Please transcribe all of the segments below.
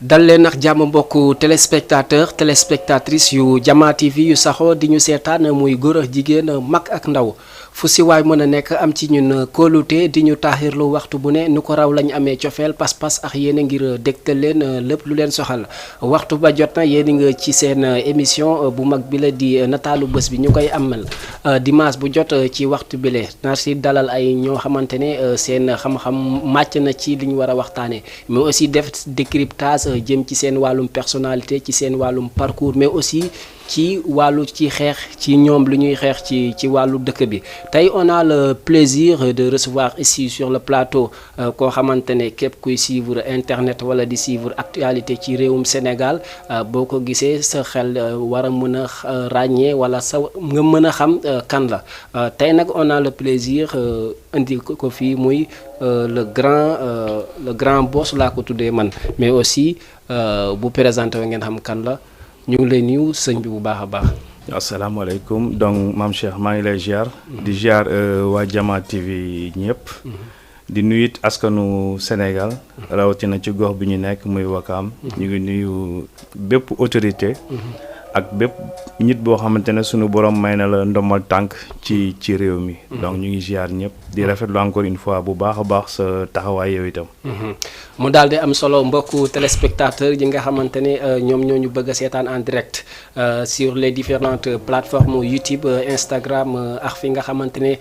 dal leen ak jàmm mbokku téléspectatrice yu Jama TV yu saxoo di ñu seetaan muy góor ak jigéen mag ak ndaw fu si waay mën a nekk am ci ñun kóolute di ñu taaxirlu waxtu bu ne nu ko raw lañ amee cofeel pas-pas ak yéen ngir dégtal leen lépp lu leen soxal waxtu ba jot na yéen nga ci seen émission bu mag bi la di nataalu bés bi ñu koy amal dimanche bu jot ci waxtu bi le nar si dalal ay ñoo xamante ne seen xam-xam màcc na ci li ñu war a waxtaanee mais aussi def décryptage jëm ci seen wàllum personnalité ci seen wàllum parcours mais aussi ci wàllu ci xeex ci ñoom lu ñuy xeex ci wàllu dëkk bi tey on a le plaisir de recevoir ici sur le plateau koo xamante ne képp kuy suivre internet wala di suivre actualité ci réewum Sénégal boo ko gisee sa xel war a mën a ràññee wala sa nga mën a xam kan la tey nag on a le plaisir indi ko fii muy le grand boss laa ko tuddee man mais aussi bu présenté ngeen xam kan la ñu ngi lay nuyu sëñ bi bu baax a baax. asalaamaaleykum donc maam Cheikh maa ngi lay ziar. di ziar waa Jama TV ñëpp. di nuyu it askanu Sénégal. rawatina ci gox bi ñu nekk muy Wakaam. ñu ngi nuyu bépp autorité. ak bépp nit boo xamante ne sunu borom may na la ndomal tànk ci réew mi. donc ñu ngi ziar ñëpp di rafetlu encore une fois bu baax a baax sa taxawaay yow itam. mu daal di am solo mbokku téléspectateurs yi nga xamante ne ñoom ñoo ñu bëgg a seetaan en direct sur les différentes plateformes YouTube Instagram ak fi nga xamante ne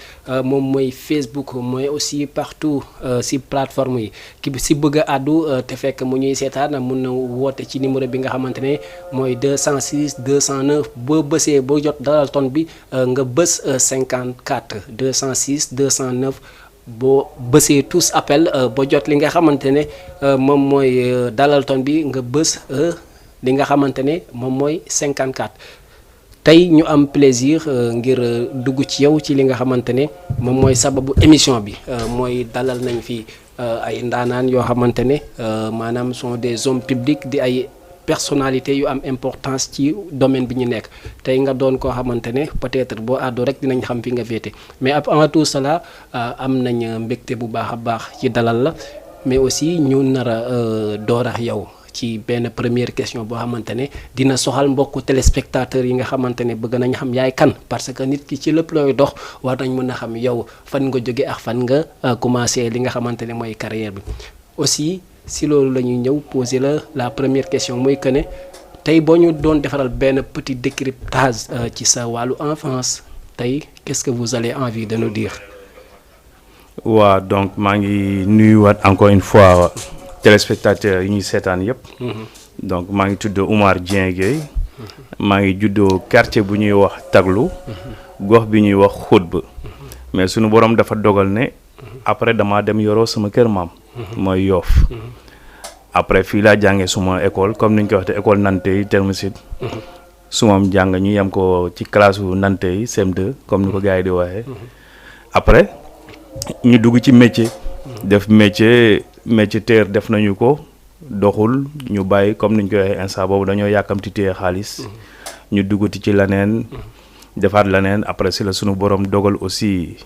moom mooy Facebook mooy aussi partout si plateforme yi ki si bëgg a àddu te fekk mu ñuy seetaan mun na woote ci numéro bi nga xamante ne mooy 206 209 boo bësee boo jot dalal ton bi nga bës 54 206 209. boo bësee tous appel ba jot li nga xamante ne moom mooy dalal ton bi nga bës li nga xamante ne moom mooy 54 tey ñu am plaisir ngir dugg ci yow ci li nga xamante ne moom mooy sababu émission bi mooy dalal nañ fi ay ndaanaan yoo xamante ne maanaam sont des hommes publics di ay personnalité yu am importance ci domaine bi ñu nekk tey nga doon koo xamante ne peut-être boo àddoo rek dinañ xam fi nga féete mais avant tout cela am nañ mbégte bu baax a baax ci dalal la mais aussi ñu nar a door ak yow ci benn première question boo xamante ne dina soxal mbokku téléspectateurs yi nga xamante ne bëgg nañ xam yaay kan parce que nit ki ci lépp looy dox war nañ mën a xam yow fan nga jóge ak fan nga commencé li nga xamante ne mooy carrière bi aussi si loolu la ñuy ñëw poser la première question mooy que ne tey boo ñu doon defaral benn petit décryptage ci sa wàllu enfance tey qu'est-ce que vous avez envie de nous dire. waaw donc maa ngi nuyuwaat encore une fois téléspectateurs yi ñuy seetaan yëpp. donc maa ngi tudd Oumar Dieng Gueye. maa ngi juddoo quartier bu ñuy wax Taglu. gox bi ñuy wax Xutba. mais sunu borom dafa dogal ne. après damaa dem yoroo sama kër maam. mooy Yoff. après fii laa jàngee suma école comme ni ñu koy waxee école Nantey Terme Sud. sumam jàng ñu yem ko ci classe wu Nantey CM2 comme ni ko gars yi di waxee. après ñu dugg ci métier. def métier téer def nañu ko doxul ñu bàyyi comme ni ñu koy waxee instant boobu dañoo yàkkamti téye xaalis. ñu duggati ci leneen. defaat leneen après si la sunu borom dogal aussi.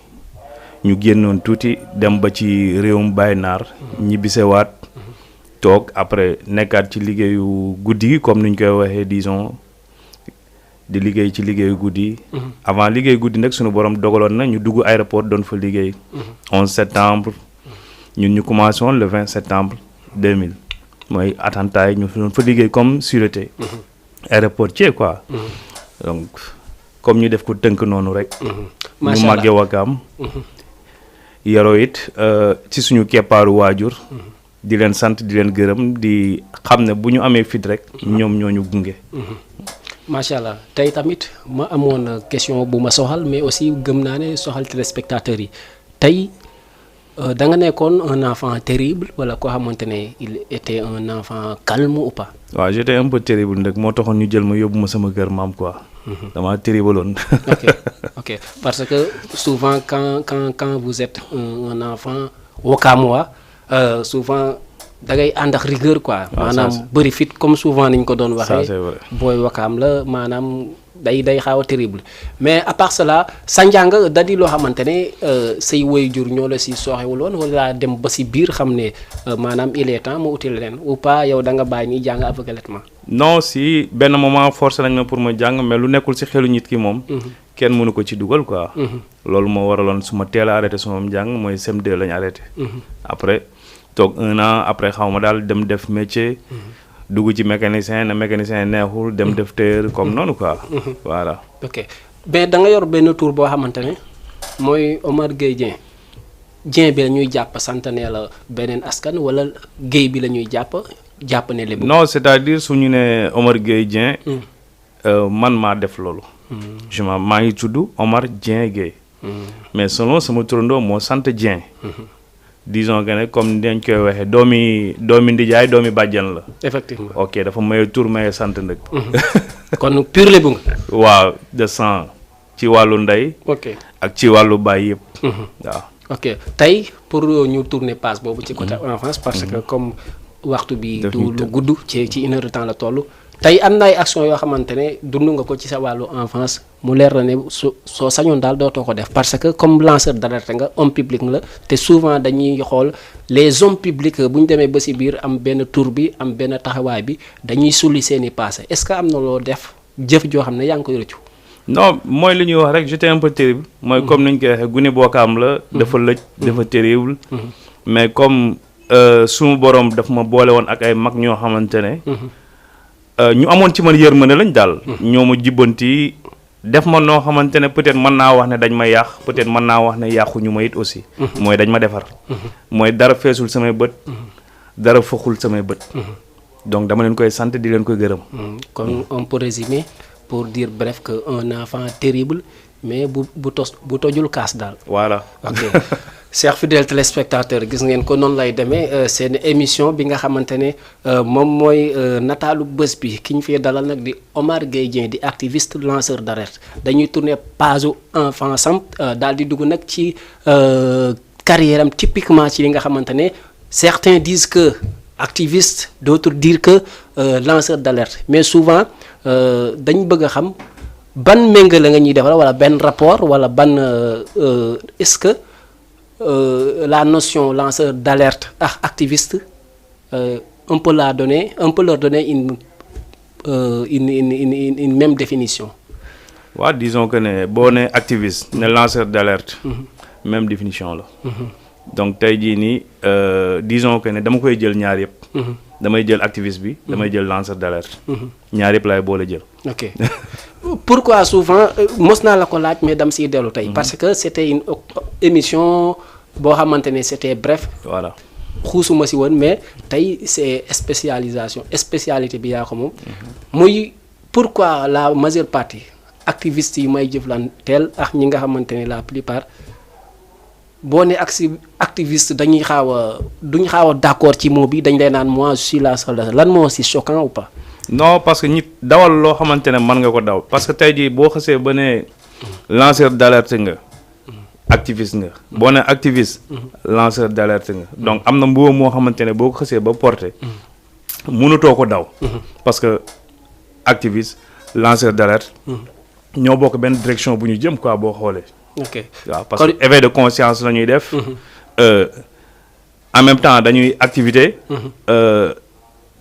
ñu génnoon tuuti dem ba ci réewum Baye Naar ñibbisewaat toog après nekkaat ci liggéeyu guddi gi comme ni ñu koy waxee disons di liggéey ci liggéeyu guddi. avant liggéey guddi nag sunu borom dogaloon na ñu dugg aéroport doon fa liggéey. 11 septembre ñun ñu commencé woon le 20 septembre 2000 mooy attentat yi ñu doon fa liggéey comme sûreté. aéroportier quoi. donc comme ñu def ko tënk noonu rek. ñu màggee Wakaam. yaroo it ci suñu keppaaru waajur. di leen sant di leen gërëm di xam ne bu ñu amee fit rek. ñoom ñoo ñu gunge. macha allah tey tamit ma amoon question bu ma soxal mais aussi gëm naa ne soxal téléspectateurs yi tey da nga nekkoon un enfant terrible wala koo xamante ne il était un enfant calme ou pas. waaw j'étais un peu terrible nag moo taxoon ñu jël ma yóbbu ma sama kër maam quoi. dama terrible woon. ok parce que souvent quand vous êtes un enfant wakamois souvent da ngay ànd ak rigueur quoi. maanaam bëri fit comme souvent niñ ko doon waxee. booy wakaam la maanaam day xaw a terrible mais à part cela sa njàng da di loo xamante ne say waajur ñoo la si sooxewul woon wala dem ba si biir xam ne maanaam il est temps mu uti leen ou pas yow da nga bàyyi ni jàng aveuglément. non si benn moment forcé nañ ma pour ma jàng mais lu nekkul si xelu nit ki moom. kenn mënu ko ci dugal quoi. loolu moo waraloon su ma teel a arrêté suma njàng mooy CM2 lañ arrêté. après toog 1 an après xaw ma daal dem def métier. dugg ci mécanicien na mécanicien neexul dem def tailleur comme noonu quoi. voilà. ok mais da nga yor benn tour boo xamante ne mooy Omar Gueye Dieng bi la ñuy jàpp santanee la beneen askan wala Gueye bi la ñuy jàpp ne lébu. non c'est-à-dire su ñu ne Omar Gueye Dieng. man maa def loolu. maa ngi tudd Omar Dieng Gueye. mais selon sama turandoo moo sant Dieng. disons que ne comme dañ koy waxee doomi ndijaay doomi bàjjan la. effectivement ok dafa maye tur maye sant nag. kon pur lébu nga. waaw de sang ci wàllu ndey. ok ak ci wàllu baay yëpp. waaw. ok tey pour ñu tourner passe boobu ci côté enfance parce que comme waxtu bi du lu gudd ci 1 heure de temps la toll. tey am na ay action yoo xamante ne dund nga ko ci sa wàllu enfance mu leer na ne soo sañoon daal dootoo ko def parce que comme lanceur d'alerte nga homme public la te souvent dañuy xool les hommes publics bu ñu demee ba si biir am benn tour bi am benn taxawaay bi dañuy sulli seeni passé est-ce que am na loo def jëf joo xam ne yaa ngi koy rëccu. non mooy li ñuy wax rek j'étais un peu terrible. mooy comme ni ñu koy waxee gune bokkaam la. dafa lëj dafa terrible. mais comme sumu borom daf ma boole woon ak ay mag ñoo xamante ne. ñu amoon ci man yërmande lañ daal. ñoo ma jubbanti def ma noo xamante ne peut-être mën naa wax ne dañ ma yàq peut-être mën naa wax ne yàquñu ma it aussi. mooy dañ ma defar. mooy dara feesul samay bët. dara foxul samay bët. donc dama leen koy sant di leen koy gërëm. kon on peut résumer pour dire bref que un enfant terrible mais bu tojul kaas daal. voilà. ok chers fidèles téléspectateurs gis ngeen ko noonu lay demee seen émission bi nga xamante ne moom mooy nataalu bés bi ki ñu fiy dalal nag di Omar Gueye Dieng di activiste lanceur d'alerte dañuy tourner page enfance am daal di dugg nag ci carrière am typiquement ci li nga xamante ne certains disent que activiste d'autres dire que lanceur d'alerte mais souvent dañ bëgg a xam ban méngale nga ñuy defal wala benn rapport wala ban est-ce que la notion lanceur d'alerte ak activiste on peut leur donner une même définition. waaw disons que ne boo nee activiste ne lanceur d'alerte. même définition la. donc tey jii nii disons que ne dama koy jël ñaar yëpp. damay jël activiste bi. damay jël lanceur d'alerte. ñaar yëpp laay boole jël. ok pourquoi souvent mos naa la ko laaj mais dam siy dellu tey. parce que c'était une émission boo xamante ne c'était bref. voilà xuusuma si woon mais tey c'est spécialité bi yaa ko moom. muy pourquoi la majeure partie activistes yi may jëflanteel ak ñi nga xamante ne la plupart boo ne activiste dañuy duñ xaaw a d'accord ci mot bi dañ lay naan moi je suis la seule lan moo si choquant ou pas. non parce que nit dawal loo xamante ne mën nga ko daw parce que tey jii boo xasee ba ne lanceur d'alerte nga activiste nga boo ne activiste lanceur d'alerte nga donc am na mbuba moo xamante ne boo ko xasee ba porté mënutoo ko daw parce que activiste lanceur d'alerte ñoo bokk benn direction bu ñu jëm quoi boo xoolee. ok waaw parce que éveil de conscience la ñuy def. en même temps dañuy activité.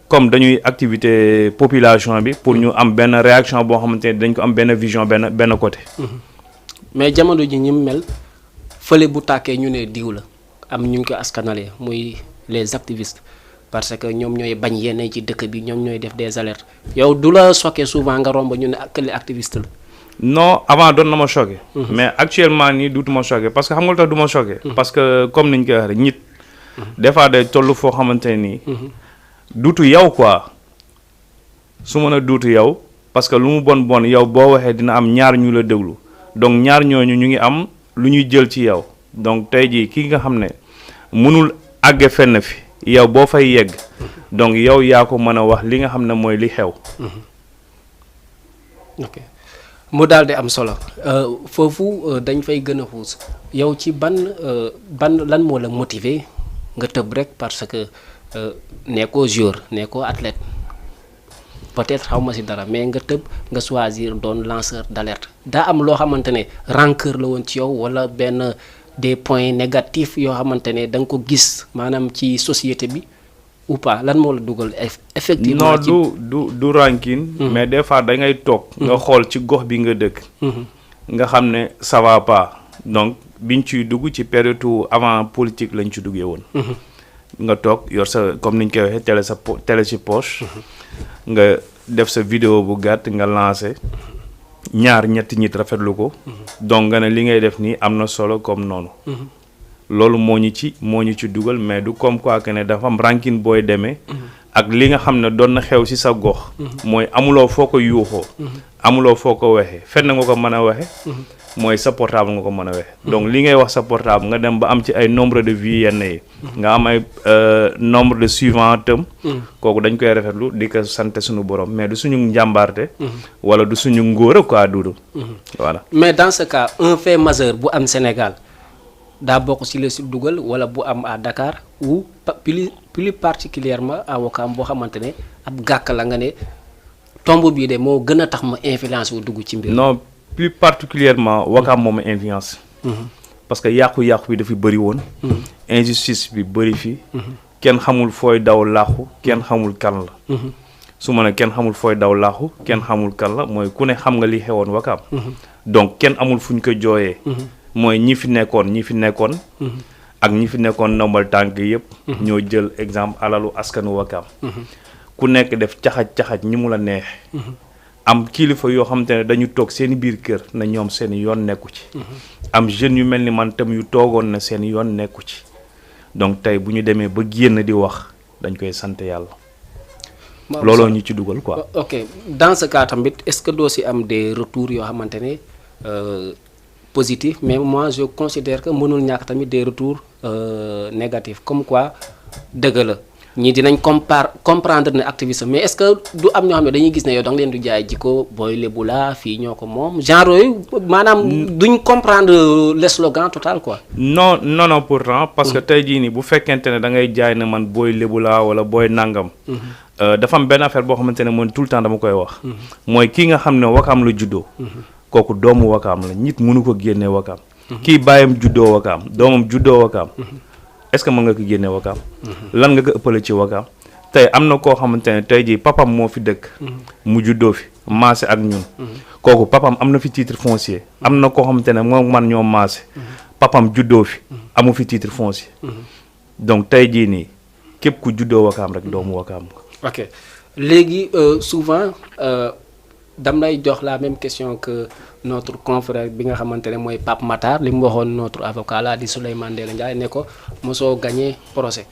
comme dañuy activité population bi pour ñu am benn réaction boo xamante ne dañ ko am benn vision benn côté. mais jamono ji ñi mel fële bu tàkkee ñu ne diw la am ñu ngi ko askanalee muy les activistes parce que ñoom ñooy bañ yenn ci dëkk bi ñoom ñooy def des alertes yow du la choqué souvent nga romb ñu ne kële activiste la. non avant doon na ma choqué. mais actuellement nii duutuma choqué parce que xam nga lu tax du ma choqué. parce que comme niñ koy waxee nit. des fois day toll foo xamante ne nii. duutu yow quoi su mën a duutu yow parce que lu mu bon yow boo waxee dina am ñaar ñu la déglu donc ñaar ñooñu ñu ngi am lu ñuy jël ci yow donc tey jii kii nga xam ne mënul àgge fenn fi yow boo fay yegg donc yow yaa ko mën a wax li nga xam ne mooy li xew. ok mu daal di am solo foofu dañ fay gën a xuus yow ci ban lan moo la motiver nga tëb rek parce que nekkoo joueur nekkoo athlète peut-être xaw ma si dara mais nga tëb nga choisir doon lanceur d'alerte daa am loo xamante ne rancœur la woon ci yow wala benn des points négatifs yoo xamante ne da nga ko gis maanaam ci société bi ou pas lan moo la dugal effectivement. non du rancune. mais des fois da ngay toog. nga xool ci gox bi nga dëkk. nga xam ne ça va pas donc biñ ciy dugg ci période avant politique lañ ci duggee woon. nga toog yor sa comme niñ koy waxee télé ci poche. nga def sa vidéo bu gàtt nga lancé ñaar ñetti nit rafetlu ko. donc nga ne li ngay def nii am na solo comme noonu. loolu moo ñu ci dugal mais du comme quoi que ne dafa am rancune booy demee. ak li nga xam ne doon na xew ci sa gox. mooy amuloo foo ko yuuxoo. amuloo foo ko waxee fenn nga ko mën a waxe mooy sa portable nga ko mën a waxe donc li ngay wax sa portable nga dem ba am ci ay nombre de vues yenn yi. nga am ay nombre de suivants tam. kooku dañ koy rafetlu di ko sant suñu borom mais du suñu njàmbaarte. wala du suñu ngóora quoi duudu. voilà mais dans ce cas un fait majeur bu am Sénégal. daa bokk ci la si dugal wala bu am à Dakar ou plus particulièrement à Ouakam boo xamante ne ab gàkk la nga ne tomb bii de moo gën a tax ma influence wu dugg ci mbir. non plus particulièrement Ouakam moo ma influence. parce que yàqu-yàqu bi dafa bëri woon. injustice bi bëri fi. kenn xamul fooy daw laaxu kenn xamul kan la. su ma ne kenn xamul fooy daw laaxu kenn xamul kan la mooy ku ne xam nga li xewoon Ouakam. donc kenn amul fu ñu ko jooyee. mooy ñi fi nekkoon. ak ñi fi nekkoon ndombal tànk yëpp. ñoo jël exemple alalu askanu Ouakam. ku nekk def caxaj ñi mu la neex. am kilifa yoo xamante ne dañu toog seen biir kër na ñoom seen yoon nekku ci. am jeunes yu mel ni man tam yu toogoon na seen yoon nekku ci donc tey bu ñu demee ba génn di wax dañ koy sant yàlla. looloo ñu ci dugal quoi. ok dans ce cas tamit est-ce que doo si am des retours yoo xamante ne. Positif mais moi je considère que mënul ñàkk tamit des retours négatifs comme quoi dëgg la ñii dinañ comprendre ne activiste mais est-ce que du am ñoo xam ne dañuy gis ne yow da nga leen di jaay jikko booy lébu la fii ñoo ko moom genre yooyu maanaam duñ comprendre le slogan total quoi. non pourtant parce que tey jii nii bu fekkente ne da ngay jaay ne man booy lébu la wala booy nangam. dafa am benn affaire boo xamante ne man tout le temps dama koy wax. mooy kii nga xam ne Ouakam la juddoo. kooku doomu Ouakam la nit mënu ko génne Ouakam. kii bàyyam juddoo Ouakam doomam juddoo Ouakam. est-ce que mën nga ko génne Ouakam. lan nga ko ëppale ci Ouakam. tey am na koo xamante ne tey jii papam moo fi dëkk. mu juddoo fi maase ak ñun. kooku papam am na fi titre foncier. am na koo xamante ne moom man ñoo maase. papam juddoo fi amu fi titre foncier. donc tey jii nii képp ku juddoo Ouakam rek doomu Ouakam nga. ok léegi souvent. dam lay jox la même question que notre confrère bi nga xamante ne mooy Pape Matar li mu waxoon notre avocat là di Souleymane Ndéla Ndiaye ne ko mosoo gagné procès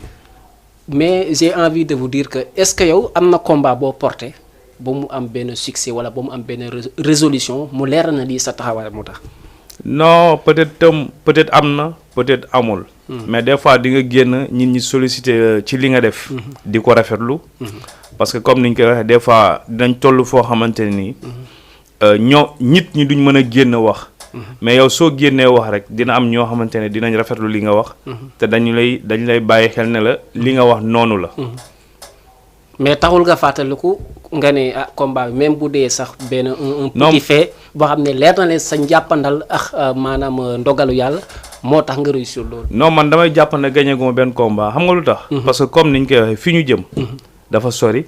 mais j'ai envie de vous dire que est-ce que yow am na combat boo porté ba mu am benn succès wala ba mu am benn résolution mu leer na lii sa taxawaay mu tax. non peut-être am na peut-être amul. mais des fois di nga génn nit ñi solliciter ci li nga def. di ko rafetlu. parce que comme niñ koy waxee des fois dinañ toll foo xamante ni nit ñi duñ mën a génn wax. mais yow soo génnee wax rek dina am ñoo xamante ne dinañ rafetlu li nga wax. te dañ lay bàyyi xel ne la li nga wax noonu la. mais taxul nga fàttaliku nga ne combat bi même bu dee sax benn un petit fait boo xam ne leer na leen sa njàppandal ak maanaam ndogalu yàlla moo tax nga réussir loolu. non man damay jàpp ne gagné gu ma benn combat xam nga lu tax. parce que comme niñ koy waxee fi ñu jëm. dafa sori.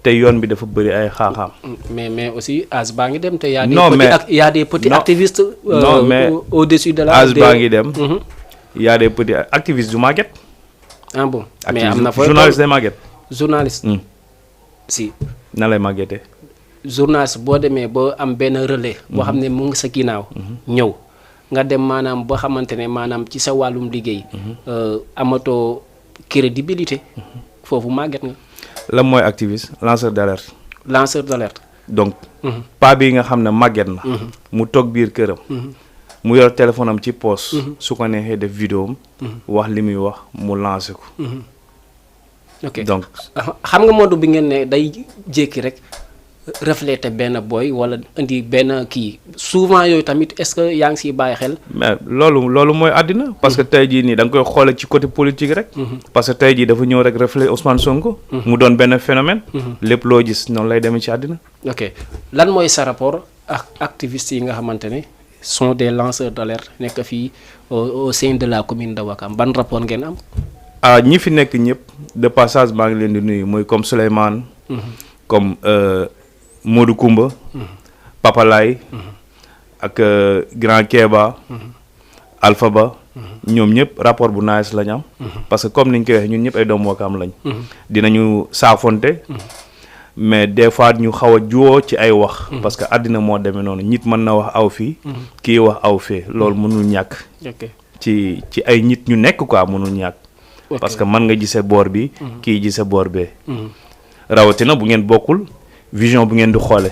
te yoon bi dafa bëri ay xaaxaam. mais aussi âge baa ngi dem te y a des petits activistes. non mais au-dessus de la âge baa ngi dem. y a des petits activistes du màgget. ah bon mais am na fooy journaliste day màgget. journaliste. si. na lay màggetee. journaliste boo demee ba am benn relais. boo xam ne mu ngi sa ginnaaw. ñëw nga dem maanaam ba xamante ne maanaam ci sa wàllum liggéey. amatoo crédibilité. foofu màgget nga. lan mooy activiste lanceur d'alerte. lanceur d'alerte. donc. paa bi nga xam ne màgget na. mu toog biir këram. mu yor téléphone am ci poche. su ko neexee def vidéo am. wax li muy wax mu lancé ko. ok donc xam nga mode bi ngeen ne day jékki rek refléter benn boy wala indi benn kii souvent yooyu tamit est-ce que yaa ngi siy bàyyi xel. mais loolu mooy àddina. parce que tey jii nii da nga koy xoole ci côté politique rek. parce que tey jii dafa ñëw rek refléter Ousmane Sonko. mu doon benn phénomène. lépp loo gis noonu lay demee ci àddina. ok lan mooy sa rapport ak activistes yi nga xamante ne sont des lanceurs d'alerte nekk fii au sein de la commune de Ouakam ban rapport ngeen am. ñi fi nekk ñëpp de passage maa ngi leen di nuyu mooy comme Souleymane. comme Modou Koumba. Papa Laye. ak Grand Kéba. Alpha Ba. ñoom ñëpp rapport bu nice lañ am. parce que comme niñ koy waxee ñun ñëpp ay doomu Ouakam lañ. dinañu saafonte. mais des fois ñu xaw a juwoo ci ay wax. parce que àddina moo demee noonu nit mën na wax aw fii. kii wax aw fee loolu mënul ñàkk. ci ay nit ñu nekk quoi mënul ñàkk. parce que mën nga gisee boor bi. kii gisee boor bee. rawatina bu ngeen bokkul vision bu ngeen di xoole.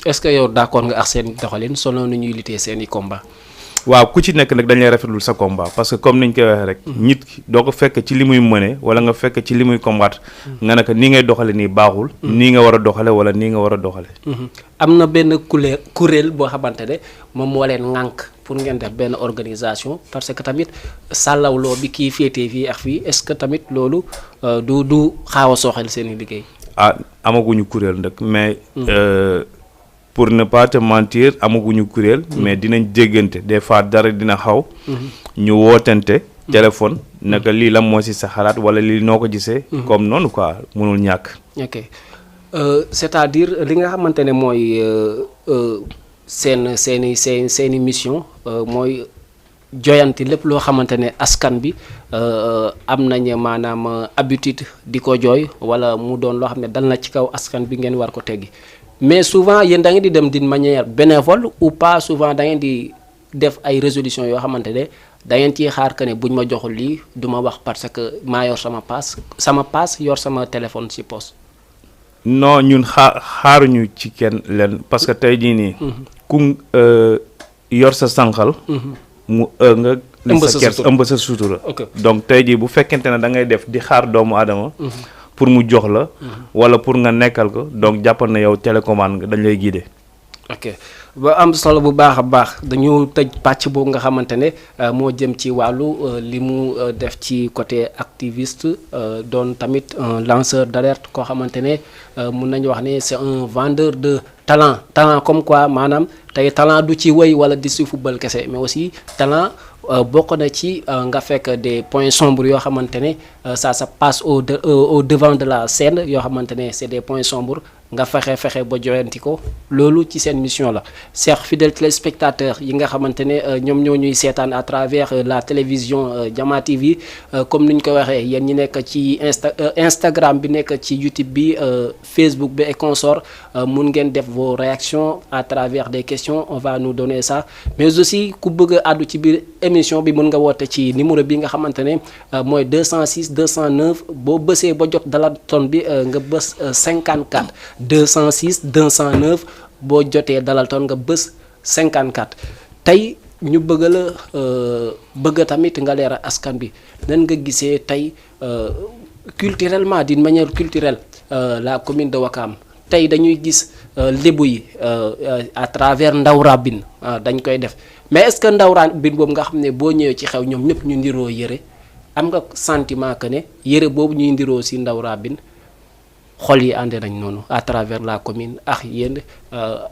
est-ce que yow d'accord nga ak seen doxalin selon ni ñuy lutter seen i combat. waaw ku ci nekk nag dañ lay rafetlul sa combat parce que comme niñ koy waxee rek. nit ki doo ko fekk ci li muy mëne wala nga fekk ci li muy combattre. nga ne ko nii ngay doxale nii baaxul. nii nga war a doxale wala nii nga war a doxale. am na benn kuréel boo xamante ne moom moo leen ŋànk pour ngeen def benn organisation parce que tamit sàllawloo bi kii féetee fii ak fii est-ce que tamit loolu du xaaw a sooxal seen i liggéey. amaguñu kuréel nag mais. pour ne pas te mentir amaguñu kuréel. mais dinañ déggante des fois dara dina xaw. ñu wootante. téléphone naka lii la moo ci sa xalaat wala lii noo ko gisee. comme noonu quoi mënul ñàkk. ok c'est-à-dire li nga xamante ne mooy seeni mission mooy joyanti lépp loo xamante ne askan bi am nañ maanaam habitude di ko jooy wala mu doon loo xam ne dal na ci kaw askan bi ngeen war ko teggi. mais souvent yéen da ngeen di dem d'une manière bénévole ou pas souvent da ngeen di def ay résolutions yoo xamante ne da ngeen ciy xaar que ne buñ ma joxul lii du ma wax parce que maa yor sama paas yor sama téléphone ci poste. non ñun xaaruñu ci kenn leen parce que tey jii nii. ku yor sa sànqal. mu nga. ëmb sa sutura. donc tey jii bu fekkente ne da ngay def di xaar doomu aadama. pour mu jox la. wala pour nga nekkal ko donc jàppal na yow télécommande nga dañ lay guider. ok ba am solo bu baax a baax dañu tëj pàcc boobu nga xamante ne moo jëm ci wàllu li mu def ci côté activiste doon tamit un lanceur d'alerte koo xamante ne mun nañu wax ne c'est un vendeur de talent comme quoi maanaam tey talent du ci wëy wala di si football kese mais aussi talent bokk na ci nga fekk des points sombres yoo xamante ne ça se passe au devant de la scène yoo xamante ne c'est des points sombres nga fexe ba joyanti ko loolu ci seen mission la chers fidèles téléspectateurs yi nga xamante ne ñoom ñoo ñuy seetaan à travers la télévision Jama TV comme ni ñu ko waxee yéen ñi nekk ci Instagram bi nekk ci YouTube bi Facebook bi et consort mun ngeen def vos réactions à travers des questions on va nous donner ça mais aussi ku bëgg a àddu ci biir émission bi mun nga woote ci numéro bi nga xamante ne mooy 206 209 boo bësee ba jot Dalalton bi nga bës 54 206 209 boo jotee Dalalton nga bës 54 tey ñu bëgg la bëgg tamit nga leeral askan bi nan nga gisee tey culturellement d'une manière culturelle la commune de Ouakam tey dañuy gis lébu yi à travers ndaw rabine dañ koy def mais est-ce que ndaw rabine boobu nga xam ne boo ñëwee ci xew ñoom ñëpp ñu ndiroo yëre am nga sentiment que ne yëre boobu ñuy ndiroo si ndaw rabine xol yi ànd nañ noonu à travers la commune ak yéen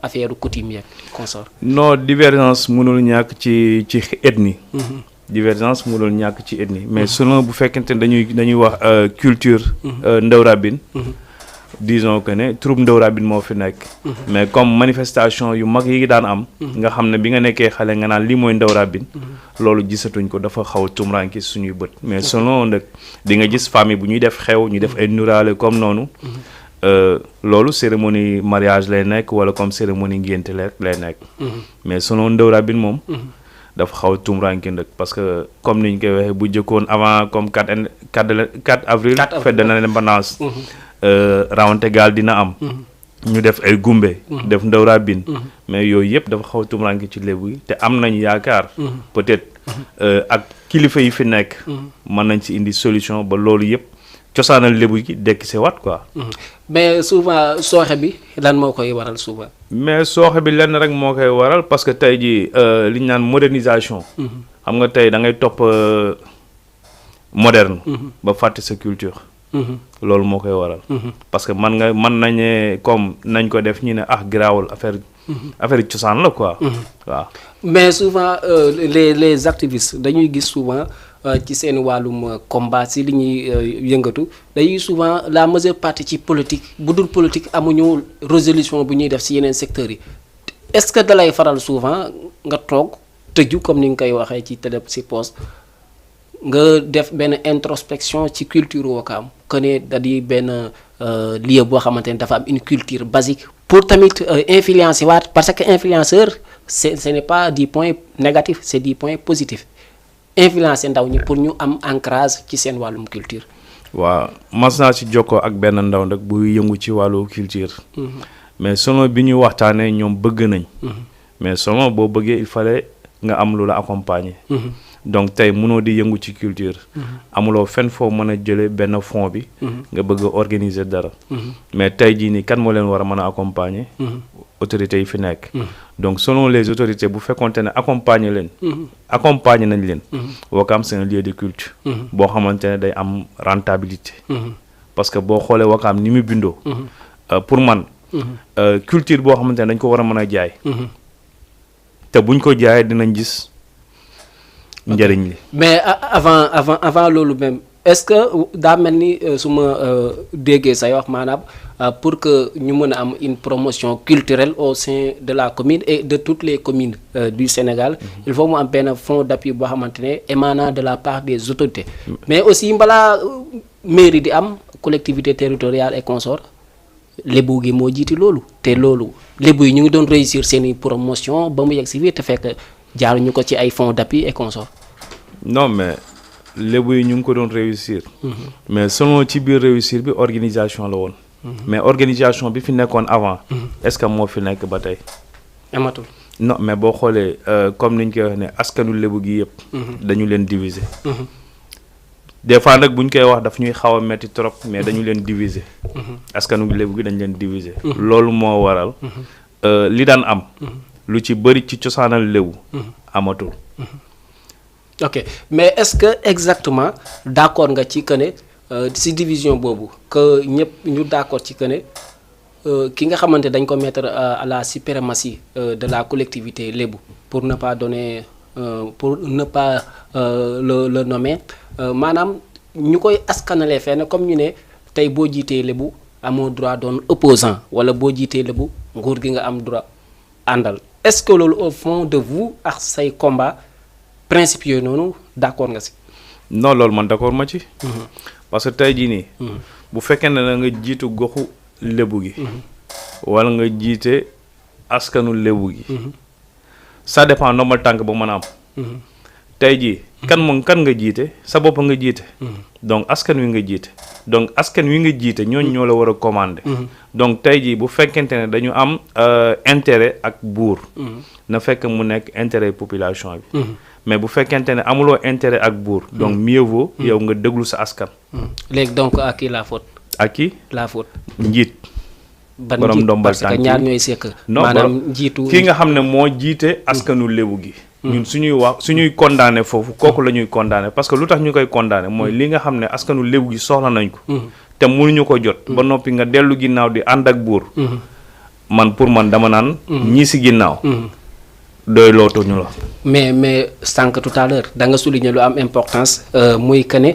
affaire coutume yeeg consort. non divergence mënul ñàkk ci ethnie. divergence mënul ñàkk ci ethnie mais selon bu fekkente ne dañuy wax culture. ndaw rabine. disons que ne troupe ndaw rabine moo fi nekk. mais comme manifestation yu mag yi daan am. nga xam ne bi nga nekkee xale nga naan lii mooy ndaw rabine. loolu gisatuñ ko dafa xaw a tumuraanke suñuy bët. mais selon nag di nga gis famille bu ñuy def xew ñu def ay nuraale comme noonu. loolu cérémonie mariage lay nekk wala comme cérémonie ngénte lay nekk. mais selon ndaw rabine moom. dafa xaw a tumuraanke nag parce que comme niñ koy waxee bu jëkkoon avant comme 4 avril. fête de l'indépendance. rawante gaal dina am. ñu def ay gumbe. def ndaw rabine. mais yooyu yëpp dafa xaw a tumuraanke ci lébu yi te am nañ yaakaar. peut-être ak kilifa yi fi nekk. mën nañ ci indi solution ba loolu yëpp cosaanal lébu gi dekk si waat quoi. mais souvent sooxe bi lan moo koy waral souvent. mais sooxe bi lenn rek moo koy waral parce que tey jii li ñu naan modernisation. xam nga tey da ngay topp moderne. ba fàtte sa culture. loolu moo koy waral. parce que mën nañu comme nañ ko def ñu ne garaawul affaire cosaan la quoi. waaw. mais souvent les activistes dañuy gis souvent ci seen wàllum combat si li ñuy yëngatu dañuy souvent la majeure partie ci politique bu dul politique amuñu résolution bu ñuy def si yeneen secteurs yi est-ce que dalay faral souvent nga toog tëju comme ni nga koy waxee ci télé si poste nga def benn introspection ci culture Ouakam que ne da di benn lieu boo xamante ne dafa am une culture basique pour tamit influencer waat parce que influenceur ce n'est pas du point négatif c'est du point positif influencer ndaw ñi pour ñu am ancrage ci seen wàllum culture. waaw mas naa ci jokkoo ak benn ndaw nag buy yëngu ci wàllu culture. mais selon bi ñu waxtaanee ñoom bëgg nañ. mais selon boo bëggee il fallait nga am lu la accompagner. donc tey mënoo di yëngu ci culture. amuloo fenn foo mën a jëlee benn fond bi. nga bëgg a organiser dara. mais tey jii nii kan moo leen war a mën a accompagner. autorités yi fi nekk. donc selon les autorités bu fekkonte ne accompagner nañ leen. Ouakam c'est un lieu de culte. boo xamante ne day am rentabilité. parce que boo xoolee Ouakam ni mu bindoo. pour man. culture boo xamante ne dañ ko war a mën a jaay. te buñ ko jaayee dinañ gis. njëriñ li mais avant loolu même est-ce que daa mel ni su ma déggee say wax maanaam pour que ñu mën a am une promotion culturelle au sein de la commune et de toutes les communes du Sénégal il faut mu am benn fonds d'appui boo xamante ne émanant de la part des autorités mais aussi balaa mairie di am collectivité territoriale et consorts lébu gi moo jiiti loolu te loolu lébu yi ñu ngi doon réussir seeni promotion ba mu yegg si fii te fekk jaaruñu ko ci ay fonds d'appui et consorts. non mais lébu yi ñu ngi ko doon réussir. mais selon ci biir réussir bi organisation la woon. mais organisation bi fi nekkoon avant. est-ce que moo fi nekk ba tey. amatul. non mais boo xoolee comme niñ koy wax ne askanu lébu gi yëpp. dañu leen diviser. des fois nag bu ñu koy wax daf ñuy xaw a metti trop mais dañu leen diviser. askanu lébu gi dañu leen diviser. loolu moo waral. li daan am. lu ci bëri ci cosaanal léwu amatul. ok mais est-ce que exactement d'accord nga ci que ne ci division boobu que ñëpp ñu d'accord ci que ne ki nga xamante dañ ko mettre à la suprématie de la collectivité lébu pour ne pas donner pour ne pas le nommer maanaam ñu koy askanalee fenn comme ñu ne tey boo jiitee lébu amoo droit doon opposant wala boo jiitee lébu nguur gi nga am droit àndal. est-ce que loolu au fond de vous ak say combat principe yooyu noonu d'accord nga si. non loolu man d'accord ma ci. parce que tey jii nii. bu fekkee ne da nga jiitu goxu lébu gi. wala nga jiite askanu lébu gi. ça dépend ndombal tànk ba mën a am. tey jii kan nga jiite sa bopp nga jiite. donc askan wi nga jiite. donc askan wi nga jiite ñooñu ñoo la war a commander. donc tey jii bu fekkente ne dañu am intérêt ak buur. na fekk mu nekk intérêt population bi. mais bu fekkente ne amuloo intérêt ak buur. donc mieux vaut yow nga déglu sa askan. léegi donc à qui la faute. à qui la faute. njiit. borom ndombal tànk parce que ñaar ñooy sekk. maanaam njiitu kii nga xam ne moo jiite askanu lébu gi. ñun suñuy condamné foofu kooku la ñuy condamné parce que lu tax ñu koy condamné mooy li nga xam ne askanu lébu gi soxla nañ ko. te mënuñu ko jot. ba noppi nga dellu ginnaaw di ànd ak buur. pour man dama naan. ñii si ginnaaw. doy lootuñu la. mais sànq tout à l'heure da nga souligner lu am importance muy que ne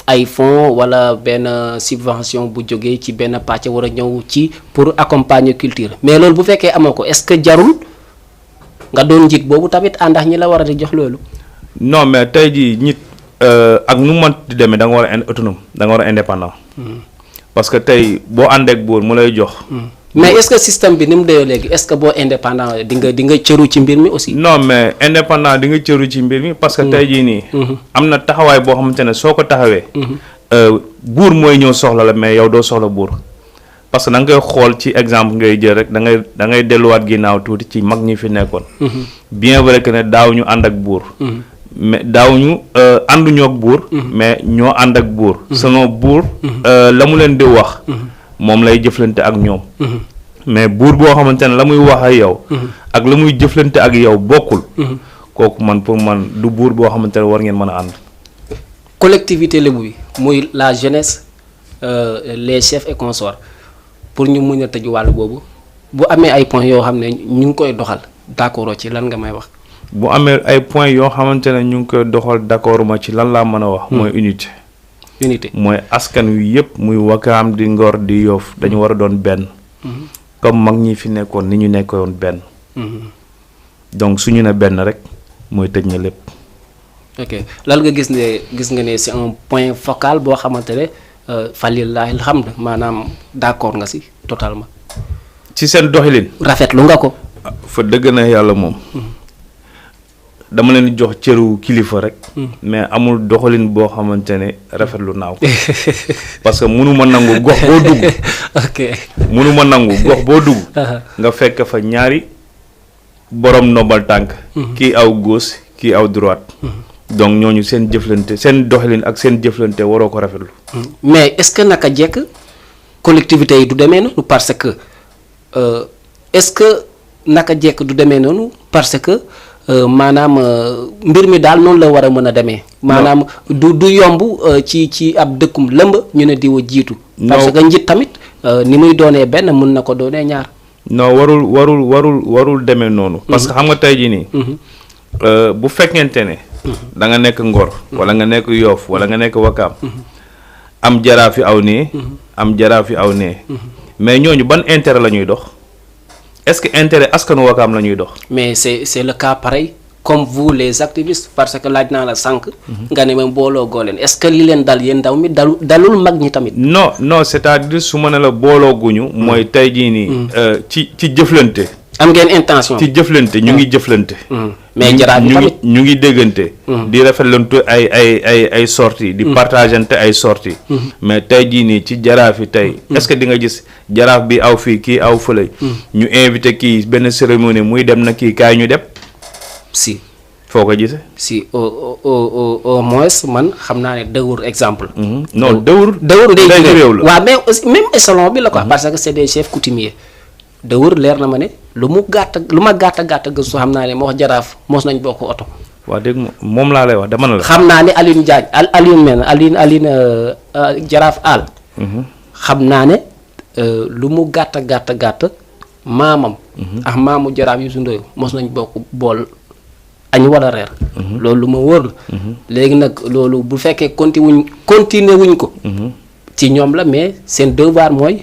ay fonds wala benn subvention bu jógee ci benn pàcc war a ñëw ci pour accompagner culture mais loolu bu fekkee amoo ko est-ce que jarul nga doon njiit boobu tamit àndax ñi la war a di jox loolu. non mais tey jii nit ak nu mu mënti demee da nga war a autonome da nga war a indépendant. parce que tey boo àndeek buur mu lay jox. mais est-ce que système bi ni mu dee léegi est-ce que boo indépendant di nga cëru ci mbir mi aussi. non mais indépendant di nga cëru ci mbir mi parce que tey jii nii. am na taxawaay boo xamante ne soo ko taxawee. buur mooy ñëw soxla la mais yow doo soxla buur. parce que da nga koy xool ci exemple ngay jël rek da ngay delluwaat ginnaaw tuuti ci mag ñi fi nekkoon. bien vrai que ne daaw ñu ànd ak buur. mais daawuñu ànduñoo ak buur. mais ñoo ànd ak buur. selon buur. la mu leen di wax. moom lay jëflante ak ñoom. mais buur boo xamante ne la muy wax ak yow. ak la muy jëflante ak yow bokkul. kooku man pour man du buur boo xamante ne war ngeen mën a ànd. collectivité lébu bi muy la jeunesse les chefs et consorts pour ñu mun a tëj wàll boobu bu amee ay points yoo xam ne ñu ngi koy doxal d'accord ci lan nga may wax. bu amee ay points yoo xamante ne ñu ngi koy doxal d'accord ma ci lan laa mën a wax. mooy unité. unité mooy askan wi yëpp muy Wakaam di Ngor di Yoff dañu war a doon benn. comme mag ñi fi nekkoon ni ñu nekkoon benn. donc suñu ne benn rek mooy tëj na lépp. ok lan nga gis nga ne c'est un point focal boo xamante ne falilaahi alhamd maanaam d'accord nga si totalement. ci seen doxalin. rafetlu nga ko. fa dëgg na yàlla moom. dama leen di jox cëru kilifa rek. mais amul doxalin boo xamante ne rafetlu naaw ko parce que mënuma nangu gox boo dugg. ok mënuma nangu gox boo dugg. nga fekk fa ñaari borom ndombal tànk. kii aw gauche kii aw droite. donc ñooñu seen jëflante seen doxalin ak seen jëflante waroo ko rafetlu. mais est-ce que naka jekk collectivité yi du demee noonu parce que est-ce que naka jekk du demee noonu parce que maanaam mbir mi daal noonu la war a mën a demee. maanaam du yomb ci ab dëkkum lëmb ñu ne diwa jiitu. parce que njiit tamit ni muy doonee benn mun na ko doonee ñaar. non warul demee noonu. parce que xam nga tey jii nii. bu fekkente ne. da nga nekk Ngor. wala nga nekk Yoff wala nga nekk Wakaam. am jaraaf yi aw nee. am jaraaf yi aw nee. mais ñooñu ban intérêt la ñuy dox. est-ce que intérêt askanu Wakaam la ñuy dox. mais c'est le cas pareil comme vous les activistes parce que laaj naa la sànq. nga ne ma booloo goo leen est-ce que li leen dal yéen ndaw mi dalul mag ñi tamit. non c'est-à-dire su ma ne la booloo guñu. mooy tey jii nii. ci jëflante. am ngeen intention ci jëflante ñu ngi jëflante. mais jaraaf yi tamit ñu ngi déggante. di rafetlantu ay sorties di partagante ay sorties. mais tey jii nii ci jaraaf yi tey. est-ce que di nga gis jaraaf bi aw fii kii aw fële. ñu invité kii benn cérémonie muy dem na kii kaay ñu dem. si foo ko gisee. si au moins man xam naa ne dëwur exemple. non dëwur day réew la waaw mais aussi même échelon bi la quoi. parce que c'est des chefs coutumiers. dëwër leer na ma ne lu ma gàtt gëstu xam naa ne moo wax jaraaf mos nañ bokk oto. waa dégg moom laa lay wax dama na la. xam naa ne Alioune Diagne Alioune jaraaf Al. xam naa ne lu mu gàtt maamam. ak maamu jaraaf Youssou Ndoye mos nañ bokk bool añ wala reer. loolu lu ma wóor la. léegi nag loolu bu fekkee continuer wuñ ko. ci ñoom la mais seen devoir mooy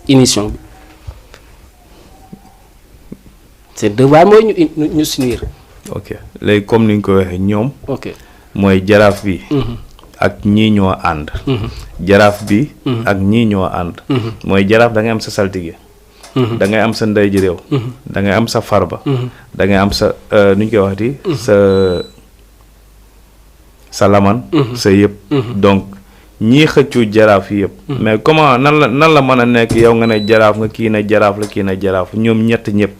émission bi. c'est devoir mooy ñu s'unir. ok léegi comme ni nga ko waxee ñoom. ok mooy jaraaf bi. ak ñii ñoo ànd. jaraaf bi. ak ñii ñoo ànd. mooy jaraaf da ngay am sa saltige. da ngay am sa ndey ji réew. da ngay am sa farba. da ngay am sa nu ñu koy waxati. sa laman. sa yëpp. donc ñii xëccu jaraaf yi yëpp. mais comment nan la mën a nekk yow nga ne jaraaf nga kii na jaraaf la kii na jaraaf ñoom ñett ñëpp.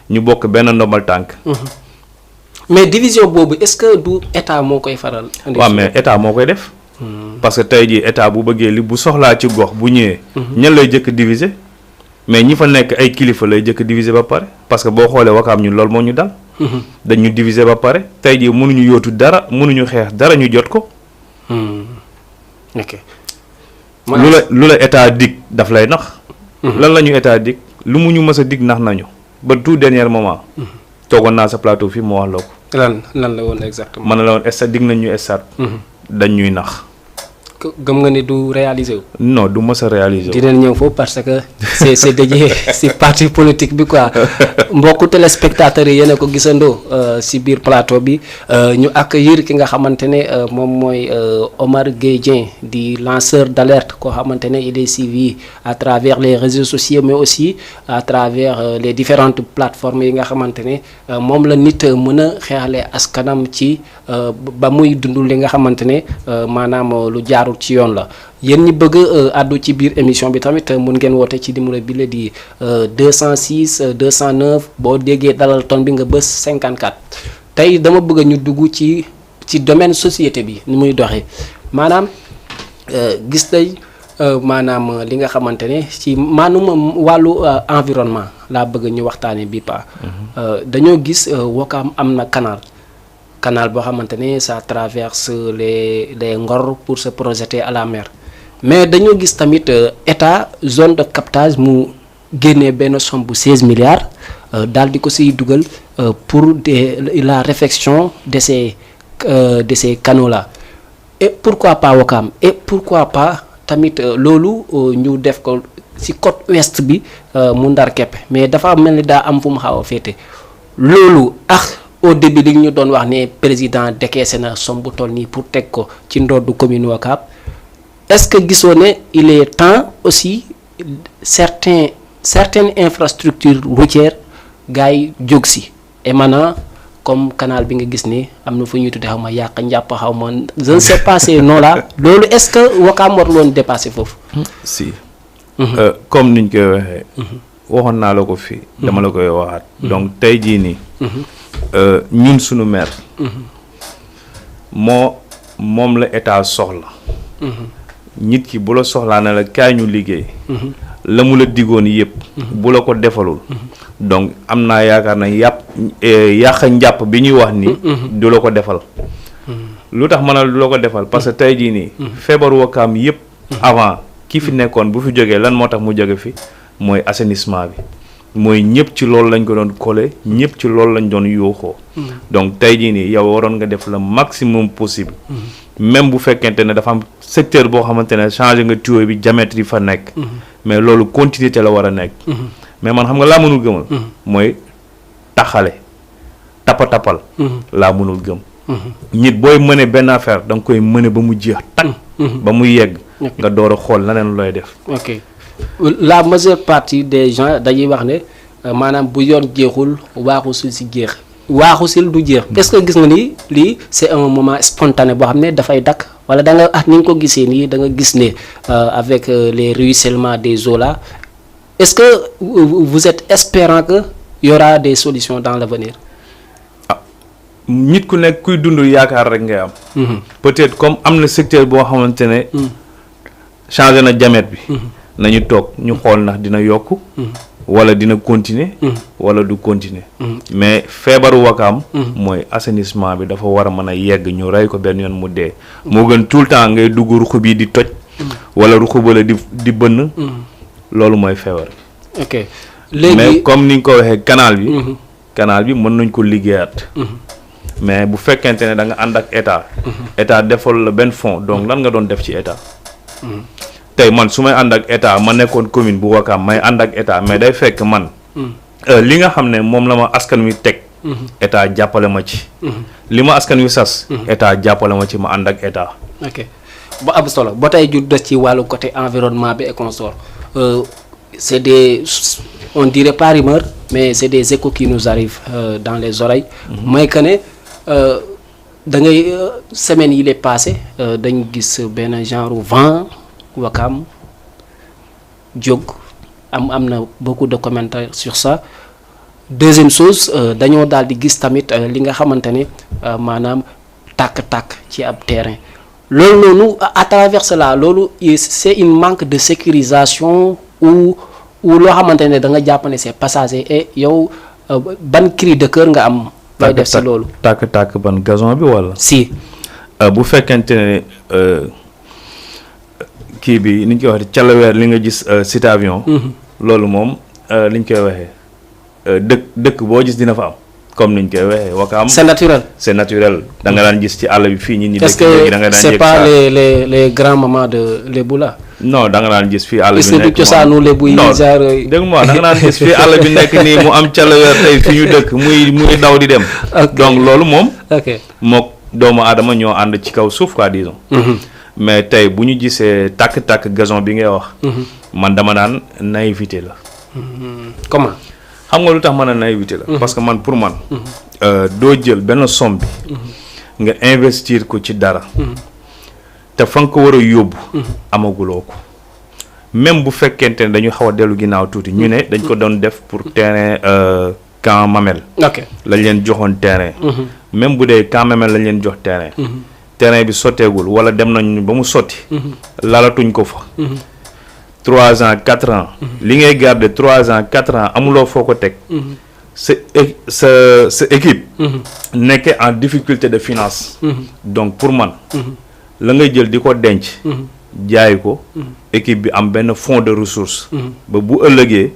ñu bokk benn ndombal tànk. mais division boobu est-ce que du état moo koy faral. waaw mais état moo koy def. parce que tey jii état bu bëggee li bu soxlaa ci gox bu ñëwee. ñan lay jëkk diviser. mais ñi fa nekk ay kilifa lay jëkk diviser ba pare parce que boo xoolee Wakaam ñun loolu moo ñu dal. dañu diviser ba pare tey jii mënuñu yóotu dara mënuñu xeex dara ñu jot ko. ok. lu la état dig daf lay nax. lan la ñu état dig lu mu ñu mës a dig nax nañu. ba tout dernier moment. toogoon naa sa plateau fii mu wax loo ko. lan la woon exactement. man la woon estat dig nañ ñu estat. dañ ñuy nax. gëm nga ni du réaliser wu. non du mës a réaliser wu. dinañ ñëw foofu parce que c'est dédié si parti politique bi quoi mbokku téléspectateurs yi yéen a ko gisandoo si biir plateau bi ñu accueillir ki nga xamante ne moom mooy Omar Gueye Dieng di lanceur d'alerte koo xamante ne il est suivi à travers les réseaux sociaux mais aussi à travers les différentes plateformes yi nga xamante ne moom la nit mën a xeexalee askanam ci ba muy dund li nga xamante ne maanaam lu jaarul ci yoon la. yéen ñi bëgg àddu ci biir émission bi tamit mun ngeen woote ci numéro bi la di 206 209 boo déggee dalal ton bi nga bës 54 tey dama bëgg ñu dugg ci ci domaine société bi ni muy doxee maanaam gis nañ maanaam li nga xamante ne ci maanaam wàllu environnement laa bëgg ñu waxtaanee bi pa dañoo gis Ouakam am na canal boo xamante ne ça traverse les Ngor pour se projeter à la mer mais dañoo gis tamit état zone de captage mu génnee benn somme bu 16 milliards daal di ko siy dugal pour la réfection de ces canaux là et pourquoi pas Ouakam et pourquoi pas tamit loolu ñu def ko ci côte ouest bi mu ndar kepp mais dafa mel ni daa am fu mu xaw a féete loolu au début li ñu doon wax ne président décaissé na somme bu toll nii pour teg ko ci ndoddu commune Ouakam est-ce que gisoo ne il est temps aussi certaines infrastructures routières gars yi jóg si et maintenant comme canal bi nga gis ni am na fu ñuy tuddee xaw ma yàq njàpp xaw ma je ne sais pas ces noms là loolu est-ce que Ouakam war loon dépasser foofu. si. comme niñ koy waxee. waxoon naa la ko fii. dama la koy waxaat. donc tey jii nii. ñun suñu maire. moom la état soxla. nit ki bu la soxlaa ne la kaay ñu liggéey. la mu la digoon yëpp. bu la ko defalul. donc am naa yaakaar na yàq njàpp bi ñuy wax ni du la ko defal. lu tax ma ne du la ko defal parce que tey jii nii. feebaru Ouakam yëpp. avant ki fi nekkoon bu fi jógee lan moo tax mu jóge fi mooy assainissement bi. mooy ñëpp ci loolu lañ ko doon collé ñëpp ci loolu lañ doon yuuxoo. donc tey jii nii yow waroon nga def le maximum possible. même bu fekkente ne dafa am secteur boo xamante ne changé nga tuyau bi diamètre yi fa nekk. mais loolu continuité la war a nekk. mais man xam nga laa mënul gëmal. mooy taxale tapal. laa mënul gëm. nit booy mëne benn affaire da nga koy mëne ba mu jeex tag ba mu yegg. nga door a xool leneen looy def. ok la majeure partie des gens dañuy wax ne maanaam bu yoon jeexul waaxusul si jeex waaxusil du jeex est-ce que gis nga ni lii c'est un moment spontané boo xam ne dafay dakk wala da nga ni nga ko gisee nii da nga gis ne avec les ruissellements des eaux là est-ce que vous êtes espérant que y aura des solutions dans l'avenir. nit ku nekk kuy dund yaakaar rek ngay am. peut-être comme am na secteur boo xamante ne. changé na diamètre bi. nañu toog ñu xool ndax dina yokk. wala dina continuer. wala du continuer. mais feebaru Ouakam. mooy assainissement bi dafa war a mën a yegg ñu rey ko benn yoon mu dee. moo gën tout le temps ngay dugg ruxu bi di toj. wala ruxu bala di bënn. loolu mooy feebar. ok léegi mais comme ni nga ko waxee canal bi. canal bi mën nañ ko liggéeyaat. mais bu fekkente ne da nga ànd ak état. état defal la benn fonds donc lan nga doon def ci état. tey man su may ànd ak état ma nekkoon commune bu Ouakam may ànd ak état mais day fekk man. li nga xam ne moom la ma askan wi teg. état jàppale ma ci. li ma askan wi sas. état jàppale ma ci ma ànd ak état. ok ba am solo ba tey ju des ci wàllu côté environnement bi et consort c'est des on dirait pas rumeur mais c'est des échos qui nous arrivent dans les oreilles. mooy que ne da ngay semaine yi lay passé dañ gis benn genre vent Ouakam jóg am na beaucoup de commentaires sur ça. deuxième chose dañoo daal di gis tamit li nga xamante ne maanaam tàkk-tàkk ci ab terrain loolu noonu à travers cela loolu c'est une manque de sécurisation ou loo xamante ne da nga jàpp ne c'est passager et yow ban cri de cœur nga am. bay def si loolu tàkk-tàkk ban gazon bi wala. si. bu fekkente ne kii bi ni ñu koy waxee calaweer li nga gis cité avion. loolu moom li ñu koy waxee dëkk boo gis dina fa am comme ni ñu koy waxee Ouakam. c'est naturel. c'est naturel da nga daan gis ci àll bi fii ñi ñi. est-ce que c'est pas les grands-mamans de Lébu là. non da nga daan gis fii àll bi nekk est-ce que du cosaanu Lébu yi genre dégg nga da nga daan gis fii àll bi nekk nii mu am calaweer tey fi ñu dëkk muy daw di dem. donc loolu moom. ok mook doomu aadama ñoo ànd ci kaw suuf quoi disons. mais tey bu ñu gisee tàkk-tàkk gazon bi ngay wax. man dama naan naïveté la. comment. xam nga lu tax mën a naïveté la. parce que man pour man. doo jël benn somme bi. nga investir ko ci dara. te fa nga ko war a yóbbu. amaguloo ko même bu fekkente ne dañu xaw a dellu ginnaaw tuuti ñu ne dañ ko doon def pour terrain camp Mamel. ok lañ leen joxoon terrain. même bu dee quand même lañ leen jox terrain. terrain bi sotteegul wala dem nañ ba mu sotti. lalatuñ ko fa. 3 ans 4 ans. li ngay garder 3 ans 4 ans amuloo foo ko teg. sa équipe. nekkee en difficulté de finance. donc pour man. la ngay jël di ko denc. jaay ko. équipe bi am benn fonds de ressources. ba bu ëllëgee.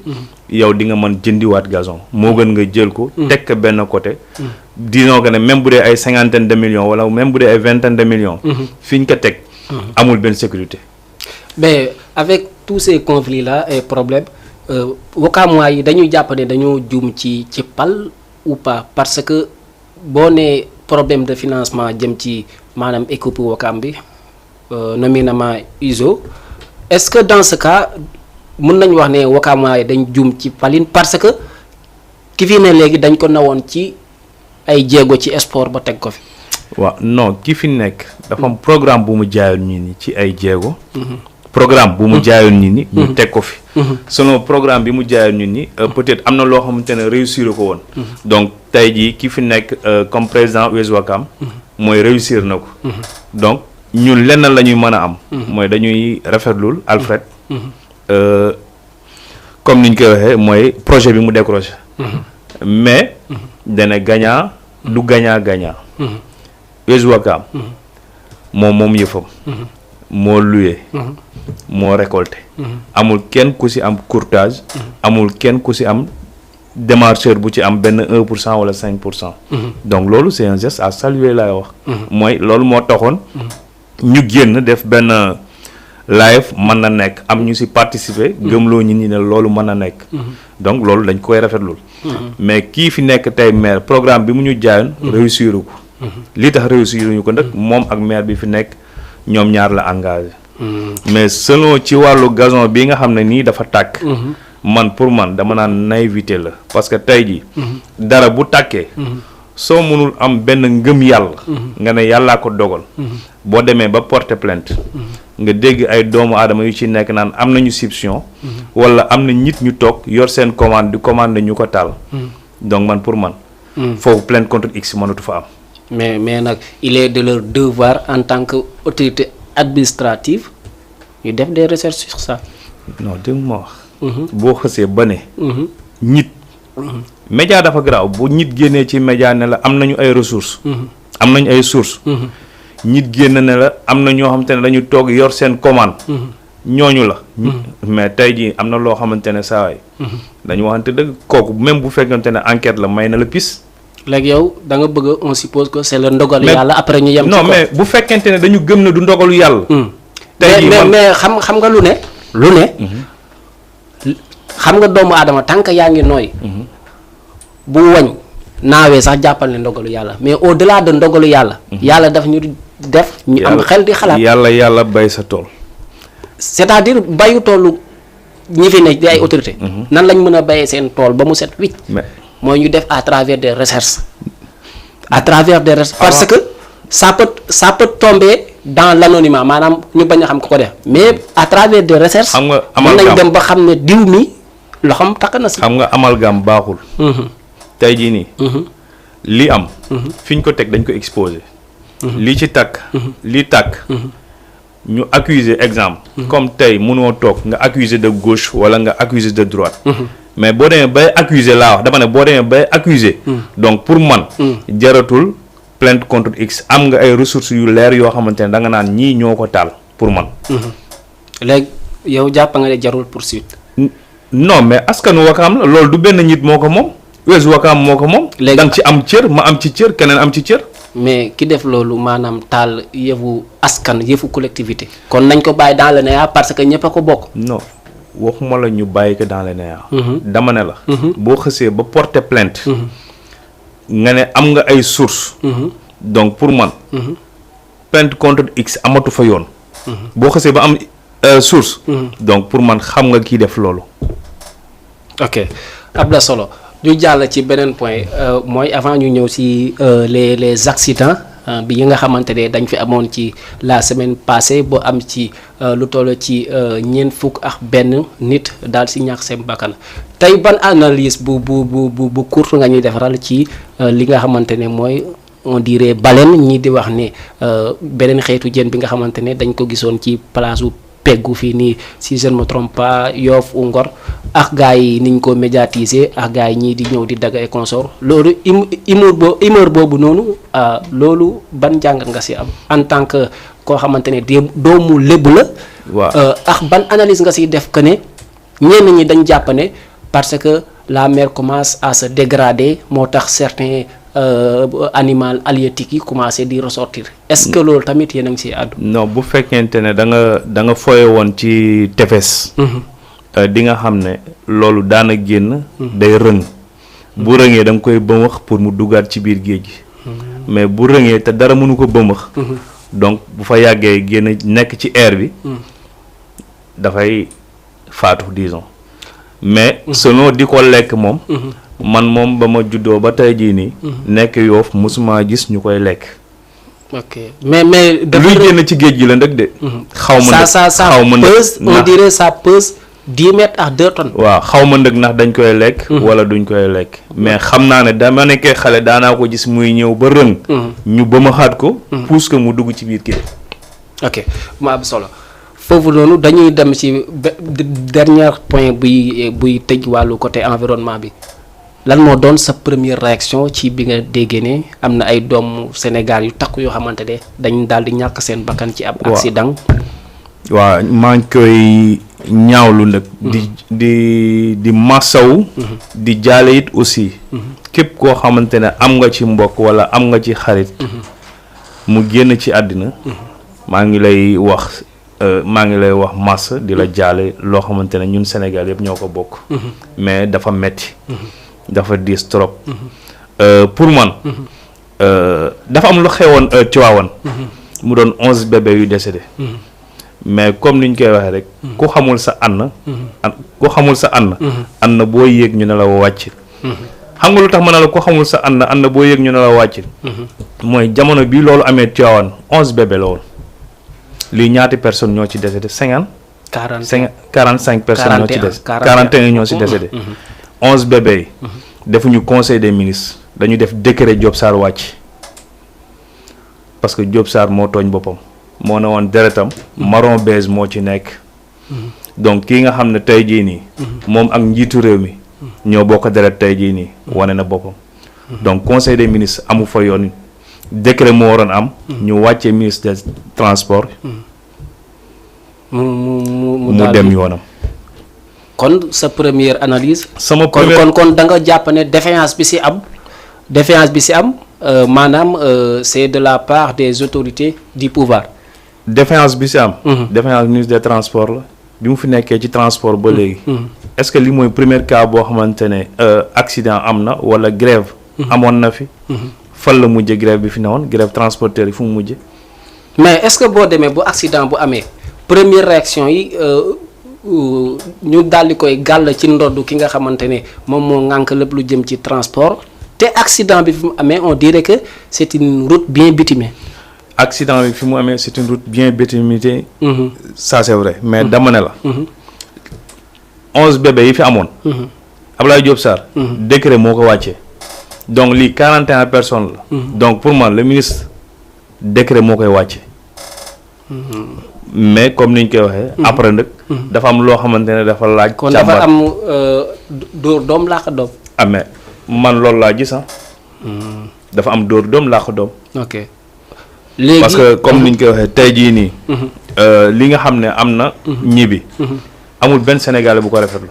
yow di nga mën jëndiwaat gazon moo gën nga jël ko. teg ko benn côté. disons que ne même bu dee ay 50 de millions wala même bu dee ay 20 de millions. fi ñu ko teg. amul benn sécurité. mais avec tous ces conflits là et problèmes Wakamois yi dañuy jàpp ne dañoo juum ci pal ou pas parce que boo nee problème de financement jëm ci maanaam équipe Wakam bi nominément Izo est-ce que dans ce cas mën nañu wax ne Wakamois yi dañ juum ci palin parce que ki fi ne léegi dañ ko nawoon ci ay jéego ci sport ba teg ko fi. waaw non ki fi nekk dafa am programme bu mu jaayoon nit ñi ci ay jéego. programme bu mu jaayoon nit ñi. ñu teg ko fi. selon programme bi mu jaayoon nit ñi peut-être am na loo xamante ne réussir ko woon. donc tey jii ki fi nekk comme président US Wakam mooy réussir na ko. donc ñun lenn la ñuy mën a am. mooy dañuy rafetlul Alfred. comme ni ñu koy waxee mooy projet bi mu décroché. mais dana gagnant du gagnant. US Wakam moom yëfam. moo loué. moo récolté. amul kenn ku ci am courtage. amul kenn ku ci am démarcheur bu ci am benn 1% wala 5%. donc loolu c'est un geste à saluer laay wax. mooy loolu moo taxoon. ñu génn def benn live mën na nekk am ñu ci participer. gëmloo ñi ne loolu mën na nekk. donc loolu dañ koy rafetlul. mais kii fi nekk tey maire programme bi mu ñu jaayoon. réussir ko. li tax réussir ñu ko nag moom ak maire bi fi nekk. ñoom ñaar la engagé. mais selon ci wàllu gazon bi nga xam ne nii dafa tàkk. man pour man dama naan naïveté la parce que tey jii. dara bu tàkkee. soo mënul am benn ngëm yàlla. nga ne yàllaa ko dogal. boo demee ba porter plainte. nga dégg ay doomu aadama yu ci nekk naan am nañu soupçon. wala am na nit ñu toog yor seen commande di commande ñu ko taal. donc man pour man. foofu plainte contre X mënatu fa am. mais nag il est de leur devoir en tant que autorité administrative ñu def des recherches sur ça. non dégg ma wax. boo xësee ba ne. nit. média dafa garaaw bu nit génnee ci média ne la am nañu ay ressources. am nañu ay sources. nit génn ne la am na ñoo xamante ne dañu toog yor seen commande. ñooñu la. mais tey jii am na loo xamante ne saa waay. dañu waxante dëgg kooku même bu fekkante ne enquête la may na la piste. léegi yow da nga bëgg on suppose que c'est le ndogalu yàlla après ñu yem. non mais bu fekkente ne dañu gëm ne du ndogalu yàlla. tey jii mais xam nga lu ne. xam nga doomu aadama tant que yaa ngi nooy. bu wañ naawee sax jàppal ne ndogalu yàlla mais au delà de ndogalu yàlla. yàlla daf ñu def. ñu am xel di xalaat yàlla bay sa tool. c'est-à-dire bayu toolu ñi fi ne di ay autorité nan lañ mën a bayee seen tool ba mu set wicc. mooy ñu def à travers des recherches. parce que ça peut tomber dans l'anonymat maanaam ñu bañ a xam ko def mais à travers des recherches. xam nga mën nañ dem ba xam ne diw mi loxoom takk na si. xam nga amalgame baaxul. tey jii nii. li am. fi ñu ko teg dañ ko exposé. li ci takk. li takk. ñu accuser exemple. comme tey mënoo toog nga accuser de gauche wala nga accuser de droite. mais boo demee bay accuser laa wax dama ne boo demee bay accuser donc pour man jaratul plainte contre X am nga ay ressources yu leer yoo xamante ne da nga naan ñii ñoo ko taal pour man. léegi yow jàpp nga ne jarul poursuite. non mais askanu Wakaam la loolu du benn nit moo ko moom US Wakaam moo ko moom. léegi da nga ci am cër ma am ci cër keneen am ci cër. mais ki def loolu maanaam taal yëfu askan yëfu collectivité. kon nañ ko bàyyi dans le néant parce que ñëpp a ko bokk. non. waxuma la ñu bàyyi ko dans le néant. dama ne la. boo xësee ba porter plainte. nga ne am nga ay sources. donc pour man. plainte contre X amatu fa yoon. boo xësee ba am source. donc pour man xam nga kii def loolu. ok am na solo ñu jàll ci beneen point mooy avant ñu ñëw ci les accidents. bi yi nga xamante ne dañ fi amoon ci la semaine passée boo am ci lu toll ci ñeent fukk ak benn nit daal si ñàkk seen bakkan tey ban analyse bu courte nga ñuy defaral ci li nga xamante ne mooy on dirait baleine ñii di wax ne beneen xeetu jën bi nga xamante ne dañ ko gisoon ci place u peggu fii nii si je ne me trompe pas Yoff ou Ngor ak gars yi niñ ko médiatiser ak gars yi ñii di ñëw di daga et consort loolu humeur boobu noonu loolu ban jàngat nga si am en tant que koo xamante ne doomu lébu la. waaw ak ban analyse nga siy def que ne ñenn ñi dañ jàpp ne parce que la mer commence à se dégrader moo tax certains animaux halieutiques yi commencé di ressortir est-ce que loolu tamit yéen a ngi siy àddu. non bu fekkente ne da nga foye woon ci tefes. di nga xam ne loolu daana génn. day rëng. bu rëngee da nga koy bëmëx pour mu duggaat ci biir géej gi. mais bu rëngee te dara mënu ko bëmëx. donc bu fa yàggee génn nekk ci air bi. dafay faatu disons. mais selon di ko lekk moom. man moom ba ma juddoo ba tey jii nii. nekk Yoff mosuma gis ñu koy lekk. ok mais luy génn ci géej gi la ndëkk de. xaw ma xaw ma pèse on dirait ça pèse 10 mètres à 2 tonnes. waaw xaw ma ndëkk ndax dañ koy lekk. wala duñ koy lekk. mais xam naa ne dama nekkee xale daanaa ko gis muy ñëw ba rëng. ñu ba ma xaat ko. pousse ko mu dugg ci biir kii. ok ma am solo foofu noonu dañuy dem ci dernier point buy tëj wàllu côté environnement bi. lan moo doon sa première réaction ci bi nga déggee ne am na ay doomu Sénégal yu takku yoo xamante ne dañ daal di ñàkk seen bakkan ci ab accident. waaw maa ngi koy ñaawlu nag. di masawu. di jaale it aussi. képp koo xamante ne am nga ci mbokk wala am nga ci xarit. mu génn ci àddina. maa ngi lay wax massa di la jaale loo xamante ne ñun Sénégal yëpp ñoo ko bokk. mais dafa metti dafa diis trop. pour man. dafa am lu xewoon Tivaouane. mu doon 11 bébés yu décédé. mais comme ni ñu koy waxee rek. ku xamul sa ànd boo yéeg ñu ne la wàcc. xam nga lu tax ma ne la ku xamul sa ànd boo yéeg ñu ne la wàcc. mooy jamono bi loolu amee Tivaouane 11 bébés la woon. lii ñaati personnes ñoo ci décédé 50. 45 personnes ñoo ci décédé. 41 ñoo ci décédé. 11 bébés yi. defuñu conseil des ministres dañu def décret Diop Sarr wàcc parce que Diop Sarr moo tooñ boppam moo ne woon deretam marron beige moo ci nekk. donc kii nga xam ne tey jii nii. moom ak njiitu réew mi. ñoo bokk deret tey jii nii wane na boppam. donc conseil des ministres amu fa yoon décret moo waroon am. ñu wàccee ministre des transports. mu dem yoonam. kon sa première analyse. sama première kon da nga jàpp ne défaillance bi si am maanaam c'est de la part des autorités du pouvoir. défaillance bi si am. défaillance ministre des transports la bi mu fi nekkee ci transport ba léegi. est-ce que li mooy premier cas boo xamante ne accident am na wala grève. amoon na fi. fan la mujjee grève bi fi newoon grève transporteur yi fu mu mujjee. mais est-ce que boo demee bu accident bu amee première réaction yi. ñu daal di koy gàll ci ndodd ki nga xamante ne moom moo ŋànk lépp lu jëm ci transport te accident bi fi mu amee on dirait que c'est une route bien bitumée. accident bi fi mu amee c'est une route bien bitumée. ça c'est vrai mais dama ne la. 11 bébés yi fi amoon. Abdoulaye Diop Sarr. décret moo ko wàccee. donc lii 41 personnes la. donc pour man le ministre décret moo koy wàcce. mais comme niñ koy waxee. après nag. dafa am loo xamante ne dafa laaj. kon dafa am dóor doom laax doom. mais man loolu laa gis dafa am dóor doom laax doom. ok léegi parce que comme niñ koy waxee tey jii nii. li nga xam ne am na. ñibi. amul benn Sénégalais bu ko rafetlu.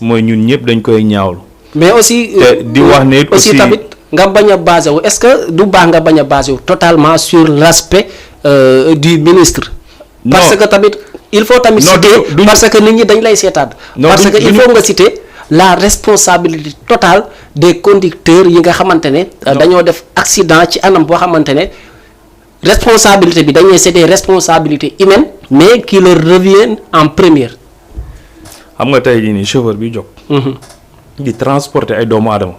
mooy ñun ñëpp dañ koy ñaawlu. mais aussi te di wax ne aussi tamit nga bañ a basé wu est-ce que du baax nga bañ a basé wu totalement sur l'aspect du ministre. parce que tamit il faut tamit citer parce que nit ñi dañ lay seetaan. parce que il faut nga citer la responsabilité totale des conducteurs yi nga xamante ne. dañoo def accident ci anam boo xamante ne responsabilité bi dañuy c'est des responsabilités humaines mais qui leur reviennent en première. xam nga tey jii nii chauffeur bi jóg. di transporter ay doomu aadama.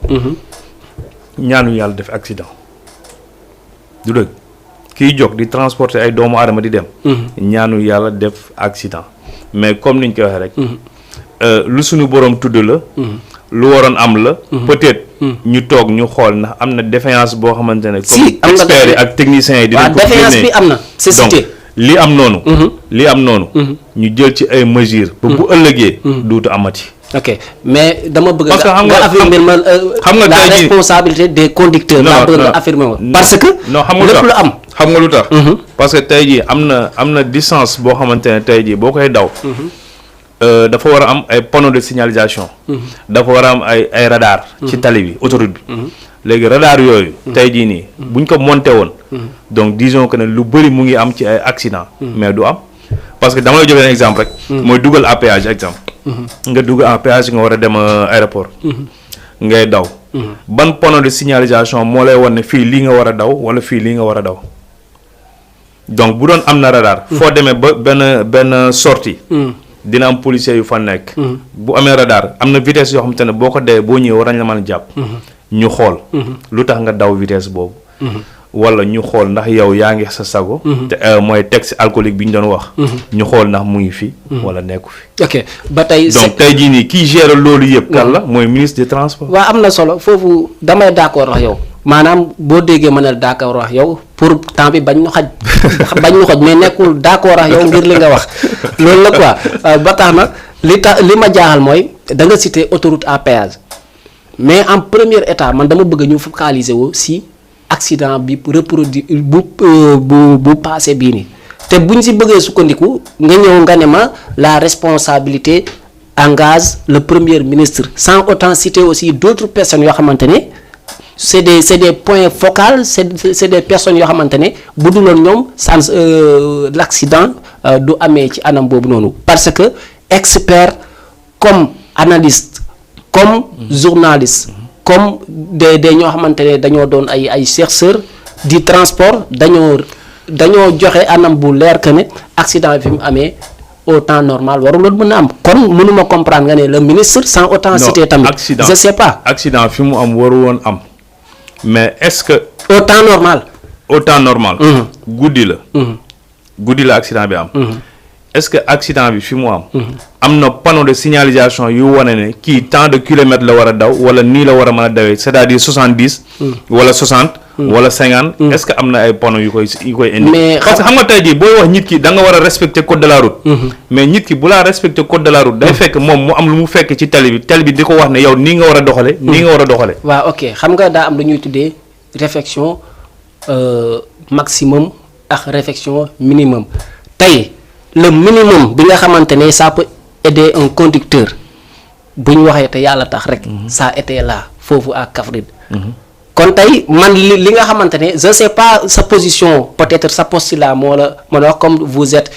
ñaanu yàlla def accident. du dëgg kiy jóg di transporter ay doomu aadama di dem. ñaanu yàlla def accident mais comme niñ koy waxee rek. lu suñu borom tudd la. lu waroon am la. peut-être ñu toog ñu xool ndax am na défaillance boo xamante ne. si comme experts yi ak techniciens yi. dinañ ko génnee défaillance bi am na. c'est cité donc li am noonu. li am noonu. ñu jël ci ay mesures. ba bu ëllëgee. duutu amati. ok mais dama bëgg. parce que xam nga affirmer ma xam nga la tey jii responsabilité des conducteurs. non laa bëgg nga affirmer ma parce que. non xam nga lépp lu am. xam nga lu tax. parce que tey jii am na distance boo xamante ne tey jii boo koy daw. dafa war a am ay panneaux de signalisation. dafa war a am ay radar. ci tali bi autoroute bi. léegi radar yooyu. tey jii nii buñ ko monté woon. donc disons que ne lu bëri mu ngi am ci ay accident mais du am parce que dama lay joxe un exemple rek. mooy dugal à péage exemple. nga dugg en péage nga war a dem aéroport. ngay daw. ban panneau de signalisation moo lay wan ne fii lii nga war a daw wala fii lii nga war a daw donc bu doon am na radar. foo demee ba benn sortie. dina am policier yu fa nekk. bu amee radar am na vitesse yoo xamante ne boo ko dee boo ñëwee war nañ la mën a jàpp. ñu xool. lu tax nga daw vitesse boobu. wala ñu xool ndax yow yaa ngi sa sago. te mooy texte alcoolique bi ñu doon wax. ñu xool ndax mu ngi fi. wala nekku fi. ok ba tey. donc tey jii nii kii gère loolu yëpp. kan la mooy ministre des transports. waaw am na solo foofu damay d'accord wax yow maanaam boo déggee mën a d'accord wax yow pour temps bi bañ ñu xaj mais nekkul d'accord wax yow ngir li nga wax loolu la quoi ba tax na li ma jaaxal mooy da nga citer autoroute à péage mais en premier état man dama bëgg ñu focaliser wu si accident bi reproduit bu passé bii nii te buñ si bëggee sukkandiku nga ñëw nga ne ma la responsabilité engage le premier ministre sans autant citer aussi d'autres personnes yoo xamante ne c'est des points focaux c'est des personnes yoo xamante ne bu duloon ñoom sans l'accident du amee ci anam boobu noonu parce que expert comme analyste comme journaliste comme des ñoo xamante ne dañoo doon ay chercheurs du transport dañoo joxe anam bu leer que ne accident bi fi mu amee au temps normal waruloon mën a am kon mënuma comprendre nga ne le ministre sans autant citer tamit je sais pas accident fi mu am waru woon am mais est-ce que au temps normal guddi la accident bi am est-ce que accident bi fi mu am na panneau de signalisation yu wane ne kii tant de kilomètres la war a daw wala nii la war a mën a dawee c'est-à-dire 70 wala 60 wala 50 est-ce que am na ay panneaux yu koy indi parce que xam nga tey jii booy wax nit ki da nga war a respecter code de la route mais nit ki bu laa respecter code de la route day fekk moom mu am lu mu fekk ci tali bi di ko wax ne yow nii nga war a doxale nii nga war a doxale waaw ok xam nga daa am lu ñuy tuddee réflexion maximum ak réflexion minimum tey le minimum bi nga xamante ne ça peut aider un conducteur bu ñu waxee te yàlla tax rek ça été là foofu à Kaffrine kon tey man li nga xamante ne je sais pas sa position peut-être sa postulat moo la mën a wax comme vous êtes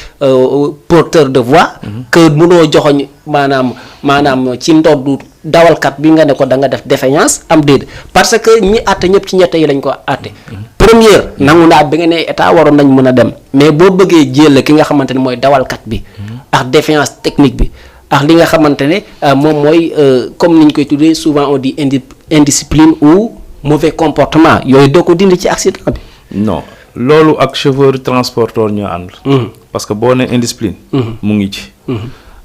porteur de voix que mënoo joxoñ maanaam ci ndoddu dawalkat bi nga ne ko da nga def défaillance am déedéet parce que ñi àtte ñëpp ci ñett yi lañ ko àtte première nangu naa bi nga ne état waroon nañ mën a dem mais boo bëggee jël ki nga xamante ne mooy dawalkat bi ak défaillance technique bi ak li nga xamante ne moom mooy comme ni ñu koy tuddee souvent on dit indiscipline ou mauvais comportement yooyu doo ko dindi ci accident bi. non loolu ak chauffeur transporteur ñoo ànd. parce que boo ne indiscipline. mu ngi ci.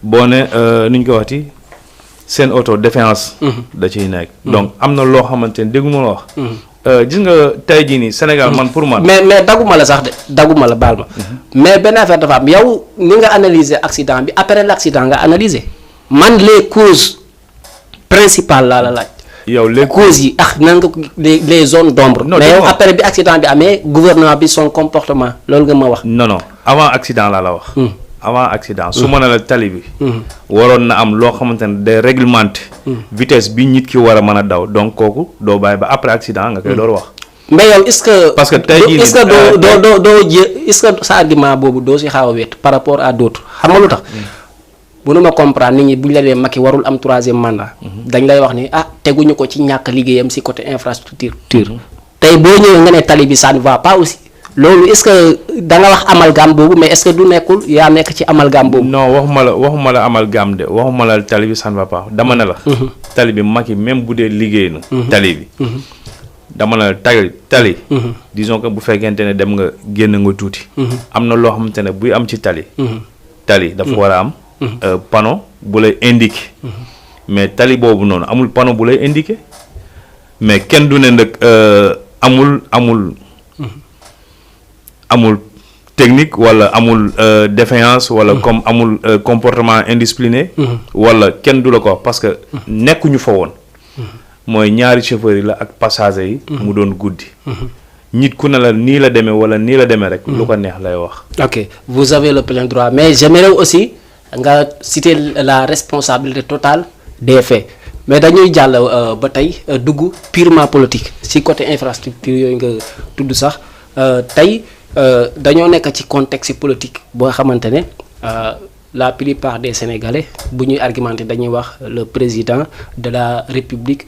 boo ne nu ñu ko waxati seen auto défaillance. da ciy nekk. donc am na loo xamante ne déggu ma la wax. gis nga tey jii nii Sénégal man pour man. mais dagguma la sax de dagguma la baal ma. mais benn affaire dafa am yow ni nga analyser accident bi après l'accident nga analyser man les causes principales laa la laaj. yow les causes yi nan nga les zones d'ombre. mais yow après bi accident bi amee gouvernement bi son comportement loolu nga ma wax. non avant accident laa la wax. avant accident su ma ne la tali bi. waroon na am loo xamante ne day réglementé. vitesse bi nit ki war a mën a daw donc kooku doo bàyyi ba après accident nga koy door wax. mais yow est-ce que. parce que tey jii est-ce que doo est-ce que sa argument boobu doo si xaaw a wet par rapport à d'autres xam nga lu tax. mënuma comprendre nit ñi bu ñu la lee Macky warul am 3e mandat. dañ lay wax ni teguñu ko ci ñàkk liggéeyam si côté infrastructure. tey boo ñëwee nga ne tali bi ça ne va pas aussi. loolu est-ce que da nga wax amalgame boobu mais est-ce que du nekkul yaa nekk ci amalgame boobu. non waxuma la amalgame de waxuma la tali bi ça ne va pas dama ne la. tali bi Macky même bu dee liggéey na. tali bi dama ne la tali. disons que bu fekkente ne dem nga génn nga tuuti. am na loo xamante ne buy am ci tali. tali dafa war a am. panneau bu lay indiquer mais tali boobu noonu amul panneau bu lay indiquer mais kenn du ne nag amul technique wala amul défaillance wala comme amul comportement indiscipliné. wala kenn du la ko wax parce que nekkuñu fa woon. mooy ñaari chauffeurs yi la ak passagers yi. mu doon guddi. nit ku ne la nii la demee wala nii la demee rek. lu ko neex lay wax. ok vous avez le plein droit mais j'aimerais aussi nga citer la responsabilité totale des faits mais dañuy jàll ba tey dugg purement politique ci côté infrastructure yooyu nga tudd sax tey dañoo nekk ci contexte politique boo xamante ne la plupart des Sénégalais bu ñuy argumenter dañuy wax le président de la République.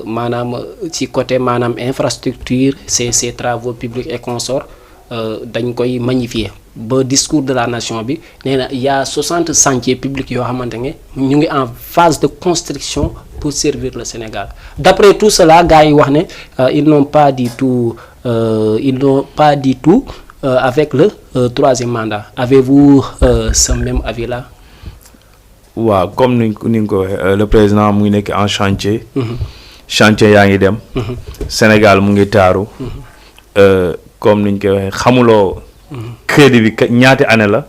maanaam ci côté maanaam infrastructure ces travaux publics et consorts dañ koy magnifier ba discours de la nation bi nee na y a 60 chantiers publics yoo xamante ne ñu ngi en phase de construction pour servir le Sénégal d'après tout cela gars yi wax ne ils n'ont pas du tout avec le troisième mandat avez-vous ce même avis là? waaw comme ni nga ko waxee le président mu ngi nekk en chantier. chantier yaa ngi dem. Sénégal mu ngi taaru. comme niñ koy waxee xamuloo. crédit bi ñaati année la.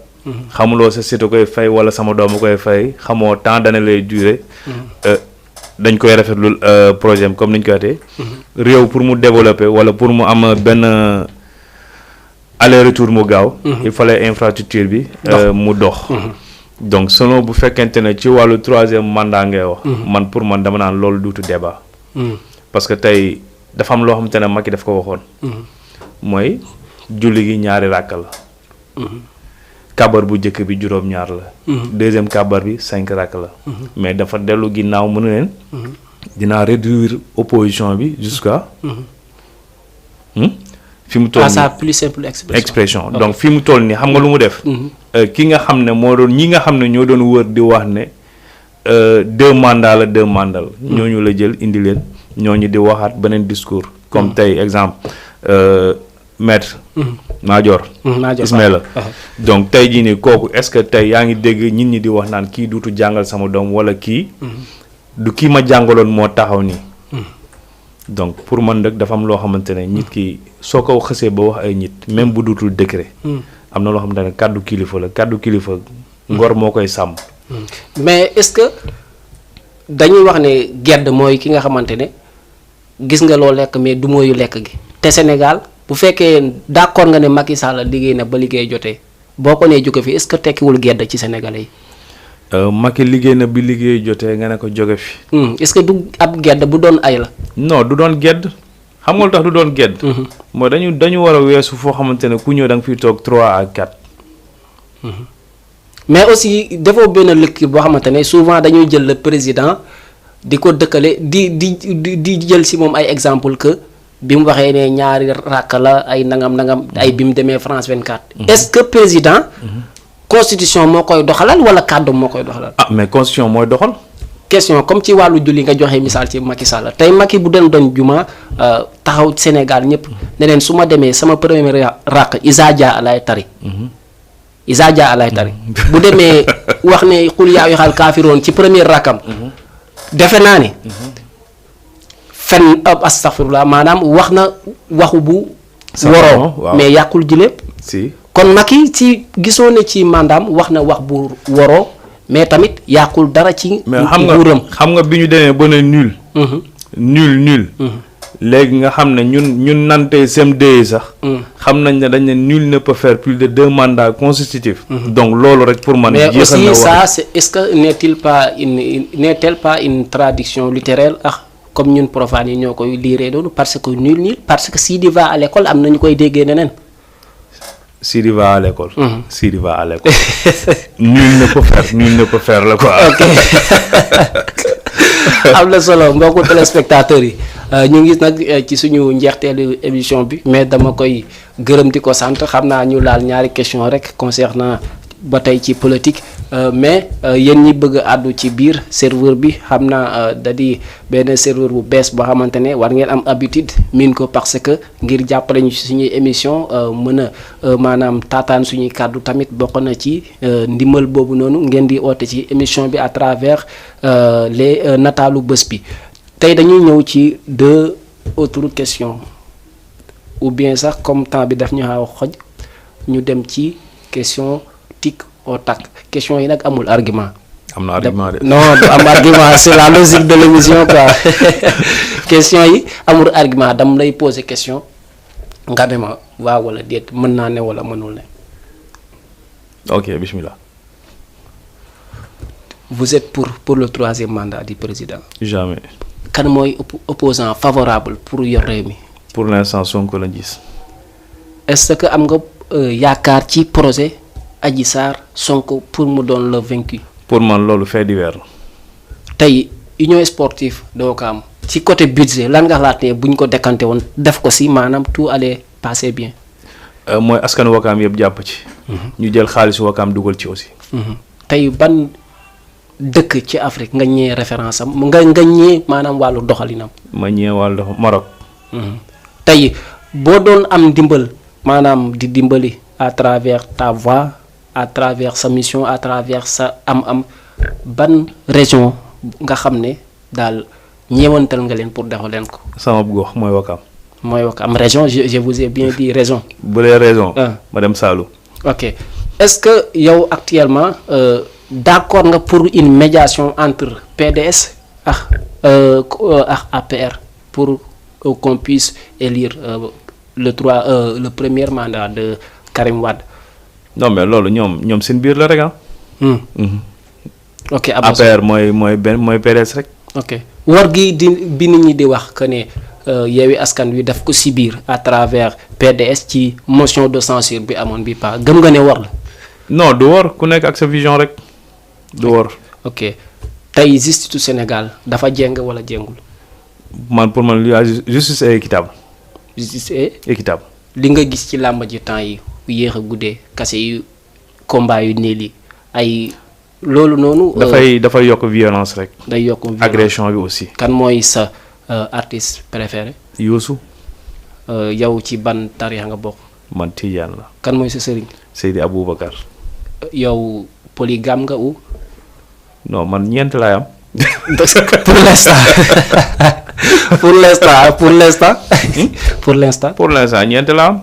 xamuloo sa site koy fay wala sama doom koy fay xamoo temps d'année lay durer. dañ koy rafetlu projet comme niñ koy waxee. réew pour mu développer wala pour mu am benn aller retour mu gaaw. il fallait infrastructure bi. mu dox. donc selon bu fekkente ne ci wàllu troisième mandat ngay wax. man pour man dama naan loolu duutu débat. parce que tey dafa am loo xamante ne Macky daf ko waxoon. mooy julli gi ñaari ràkk la. kabar bu njëkk bi juróom-ñaar la. deuxième kabar bi 5 ràkk la. mais dafa dellu ginnaaw mënu leen. dinaa réduire opposition bi jusqu'à. fi mu toll nii sa plus simple expression donc fi mu toll nii xam nga lu mu def. ki nga xam ne moo doon ñi nga xam ne ñoo doon wër di wax ne 2 mandats la ñooñu la jël indi leen ñooñu di waxaat beneen discours. comme tey exemple maître. Madior Ismaïla donc tey jii nii kooku est-ce que tey yaa ngi dégg nit ñi di wax naan kii duutu jàngal sama doom wala kii. du kii ma jàngaloon moo taxaw nii. donc pour man nag dafa am loo xamante ne nit ki soo ko xësee ba wax ay nit même bu duutul décret. am na loo xamante ne kàddu kilifa ngor moo koy sàmm. mais est-ce que dañuy wax ne gedd mooy ki nga xamante ne gis nga loo lekk mais du mooyu lekk gi te Sénégal bu fekkee d'accord nga ne Macky Sall liggéey na ba liggéey jotee boo ko nee jóge fi est-ce que tekkiwul gedd ci Sénégalais yi. Macky liggéey na bi liggéey jotee nga ne ko jóge fi. est-ce que du ab gedd bu doon ay la. non du doon gedd xam nga lu tax du doon gedd. mooy dañu war a weesu foo xamante ne ku ñëw da nga fiy toog 3 à 4. mais aussi defoo benn lëkk boo xamante ne souvent dañuy jël le président di ko dëkkale di jël si moom ay exemple que bi mu waxee ne ñaari ràkk la ay nangam ay bi mu demee France 24. est-ce que président. constitution moo koy doxalal wala kàddu moo koy doxalal. mais constitution mooy doxal. question comme ci wàllu julli nga joxe misaal ci Macky Sall tey Macky bu doon juma taxaw Sénégal ñëpp ne leen su ma demee sama premier ràkk Isa Dia lay tari. Isa Dia lay tari. bu demee wax ne xul yaa ayyuhal kaafiroon ci premier rakkam. defe naa ne. fen astaghfirullah maanaam wax na waxu bu. waroo mais yàqul ji lépp. si kon Macky ci gisoo ne ci mandaam wax na wax bu waroo mais tamit yàqul dara ci. mais xam nga bi ñu demee ba ne nul. nul. léegi nga xam ne ñun nante CM2 yi sax. xam nañ ne dañ ne nul ne peut faire plus de 2 mandats consécutifs. donc loolu rek pour man. mais aussi ça c'est est-ce que n'est-elle pas une traduction littéraire comme ñun profanes yi ñoo koy liiree doonu parce que nul parce que Sidi va à l'école am na ñu koy déggee neneen. Sidi va à l'école. Sidi va à l'école. nul ne peut faire la quoi. ok am na solo mbokku téléspectateurs yi ñu ngi nag ci suñu njeexteelu émission bi mais dama koy gërëm di ko sant xam naa ñu laal ñaari question rek concernant ba tey ci politique mais yéen ñi bëgg a àddu ci biir serveur bi xam naa da di benn serveur bu bees boo xamante ne war ngeen am habitude miin ko parce que ngir jàppale ñu suñuy émission mën a maanaam taataan suñuy kàddu tamit bokk na ci ndimbal boobu noonu ngeen di oote ci émission bi à travers les nataalu bés bi tey dañuy ñëw ci 2 autres questions ou bien sax comme temps bi daf ñu xaw xoj ñu dem ci question tic au tac question yi nag amul argument. am na argument de. non du am argument c'est la logique de l'émission quoi question yi amul argument dam lay poser question nga ne ma waaw wala déet mën naa ne wala mënul ne. ok bismillah. vous êtes pour le 3e mandat du président. jamais. kan mooy opposant favorable pour yor réew mi. pour l'instant Sonko la gis. est-ce que am nga yaakaar ci projet Adji Sarr Sonko pour mu doon le vaincu. pour man loolu fait divers la. tey union sportive doo ko am ci côté budget lan nga xalaat ne bu ñu ko décanté woon def ko si maanaam tout allait passer bien. mooy askan Wakaam yëpp jàpp ci. ñu jël xaalisu Wakaam dugal ci aussi. tey ban dëkk ci Afrique nga ñëwee référence am nga ñëwee maanaam wàllu doxalinam. ma ñëwee wàllu Maroc. tey boo doon am ndimbal maanaam di dimbali à travers ta voix à travers sa mission à travers sa am-am ban région nga xam ne daal ñeewantal nga leen pour defal leen ko. sama gox mooy Wakaam. mooy Wakaam région je vous ai bien dit région. bu dee région. ma dem Saloum. ok est-ce que yow actuellement d'accord nga pour une médiation entre PDS ak APR pour qu'on puisse élire le premier mandat de Karim Wade. non mais loolu ñoom seen biir la rek ah. ok APR mooy PDS rek. ok war gi bi nit ñi di wax que ne Yewwi Askan Wi daf ko si biir à travers PDS ci motion de censure bi amoon bi pas gëm nga ne war la. non du war ku nekk ak sa vision rek du war. ok tey justice Sénégal dafa jéng wala jéngul. man pour man justice est équitable. justice est équitable. li nga gis ci làmb ji temps yi yéex a guddee kase yu combat yu néel yi ay loolu noonu. dafay yokk violence rek. day yokk violence agression bi aussi. kan mooy sa artiste préféré. Youssou. yow ci ban tarixa nga bokk. man Tidiane la. kan mooy sa sëriñ. Seydi Aboubacar. yow polygame nga ou. non man ñeent laay am. pour l'instant ñeent laa am.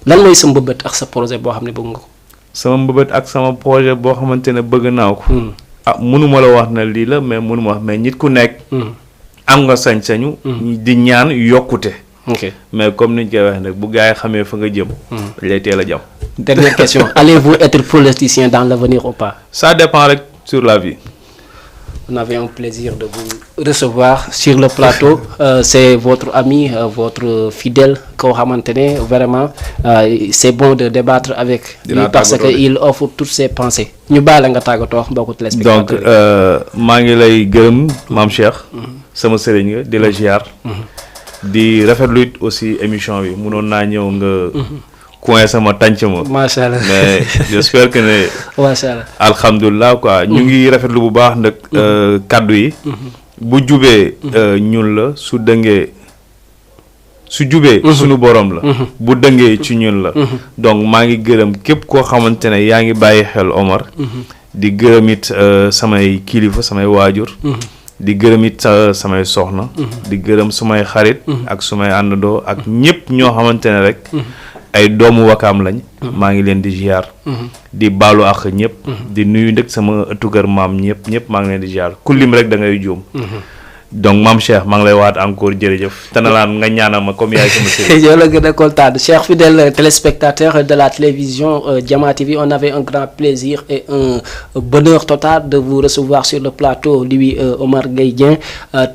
lan mooy sa mbëbët ak sa projet boo xam ne bëgg nga ko. sama mbëbët ak sama projet boo xamante ne bëgg naa ko. mënuma la wax na lii la mais mënuma wax mais nit ku nekk. am nga sañ-sañu. di ñaan yokkute. ok mais comme niñ koy waxee nag bu gars yi xamee fa nga jëm. dañ lay teel a jëm. dernière question allez-vous être politicien dans l'avenir ou pas. ça dépend rek sur la vie. On avait un plaisir de vous recevoir sur le plateau. C'est votre ami, votre fidèle koo xamante ne vraiment c'est bon de débattre avec lui parce que il offre toutes ses pensées. ñu baale nga tàggatoo mbokku téléspectateurs yi. donc maa ngi lay gërëm maam Cheikh. sama sëriñ nga di la ziar. di rafetlu it aussi émission bi mënoon naa ñëw nga. coin sama tànc ma. macha allah mais j'espère que ne. macha allah alhamdulilah quoi ñu ngi rafetlu bu baax nag. kaddu yi. bu jubee. ñun la su dëngee su jubee. sunu borom la. bu dëngee ci ñun la. donc maa ngi gërëm képp koo xamante ne yaa ngi bàyyi xel Omar. di gërëm it samay kilifa samay waajur. di gërëm it samay soxna. di gërëm sumay xarit. ak sumay àndandoo ak ñëpp ñoo xamante ne rek. ay doomu Wakaam lañ. maa ngi leen di ziar. di baalu ak ñëpp. di nuyu ndëkk sama ëttu kër maam ñëpp maa ngi leen di ziar ku lim rek da ngay juum. donc maam Cheikh maa ngi lay waat encore jërëjëf. te na laan nga ñaanal ma comme yaay sama sëriñ. yow la gën a kontaan chers fidèles téléspectateurs de la télévision Diama TV on avait un grand plaisir et un bonheur total de vous recevoir sur le plateau lui Omar Gueye Dieng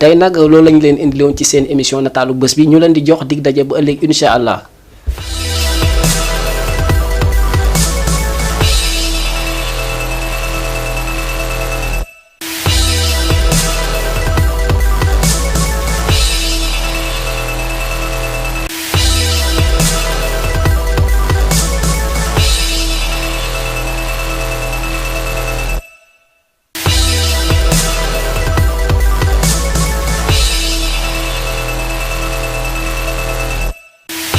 tey nag loolu lañ leen indiloon ci seen émission nataalu bés bi ñu leen di jox dig daje ba ëllëg incha allah.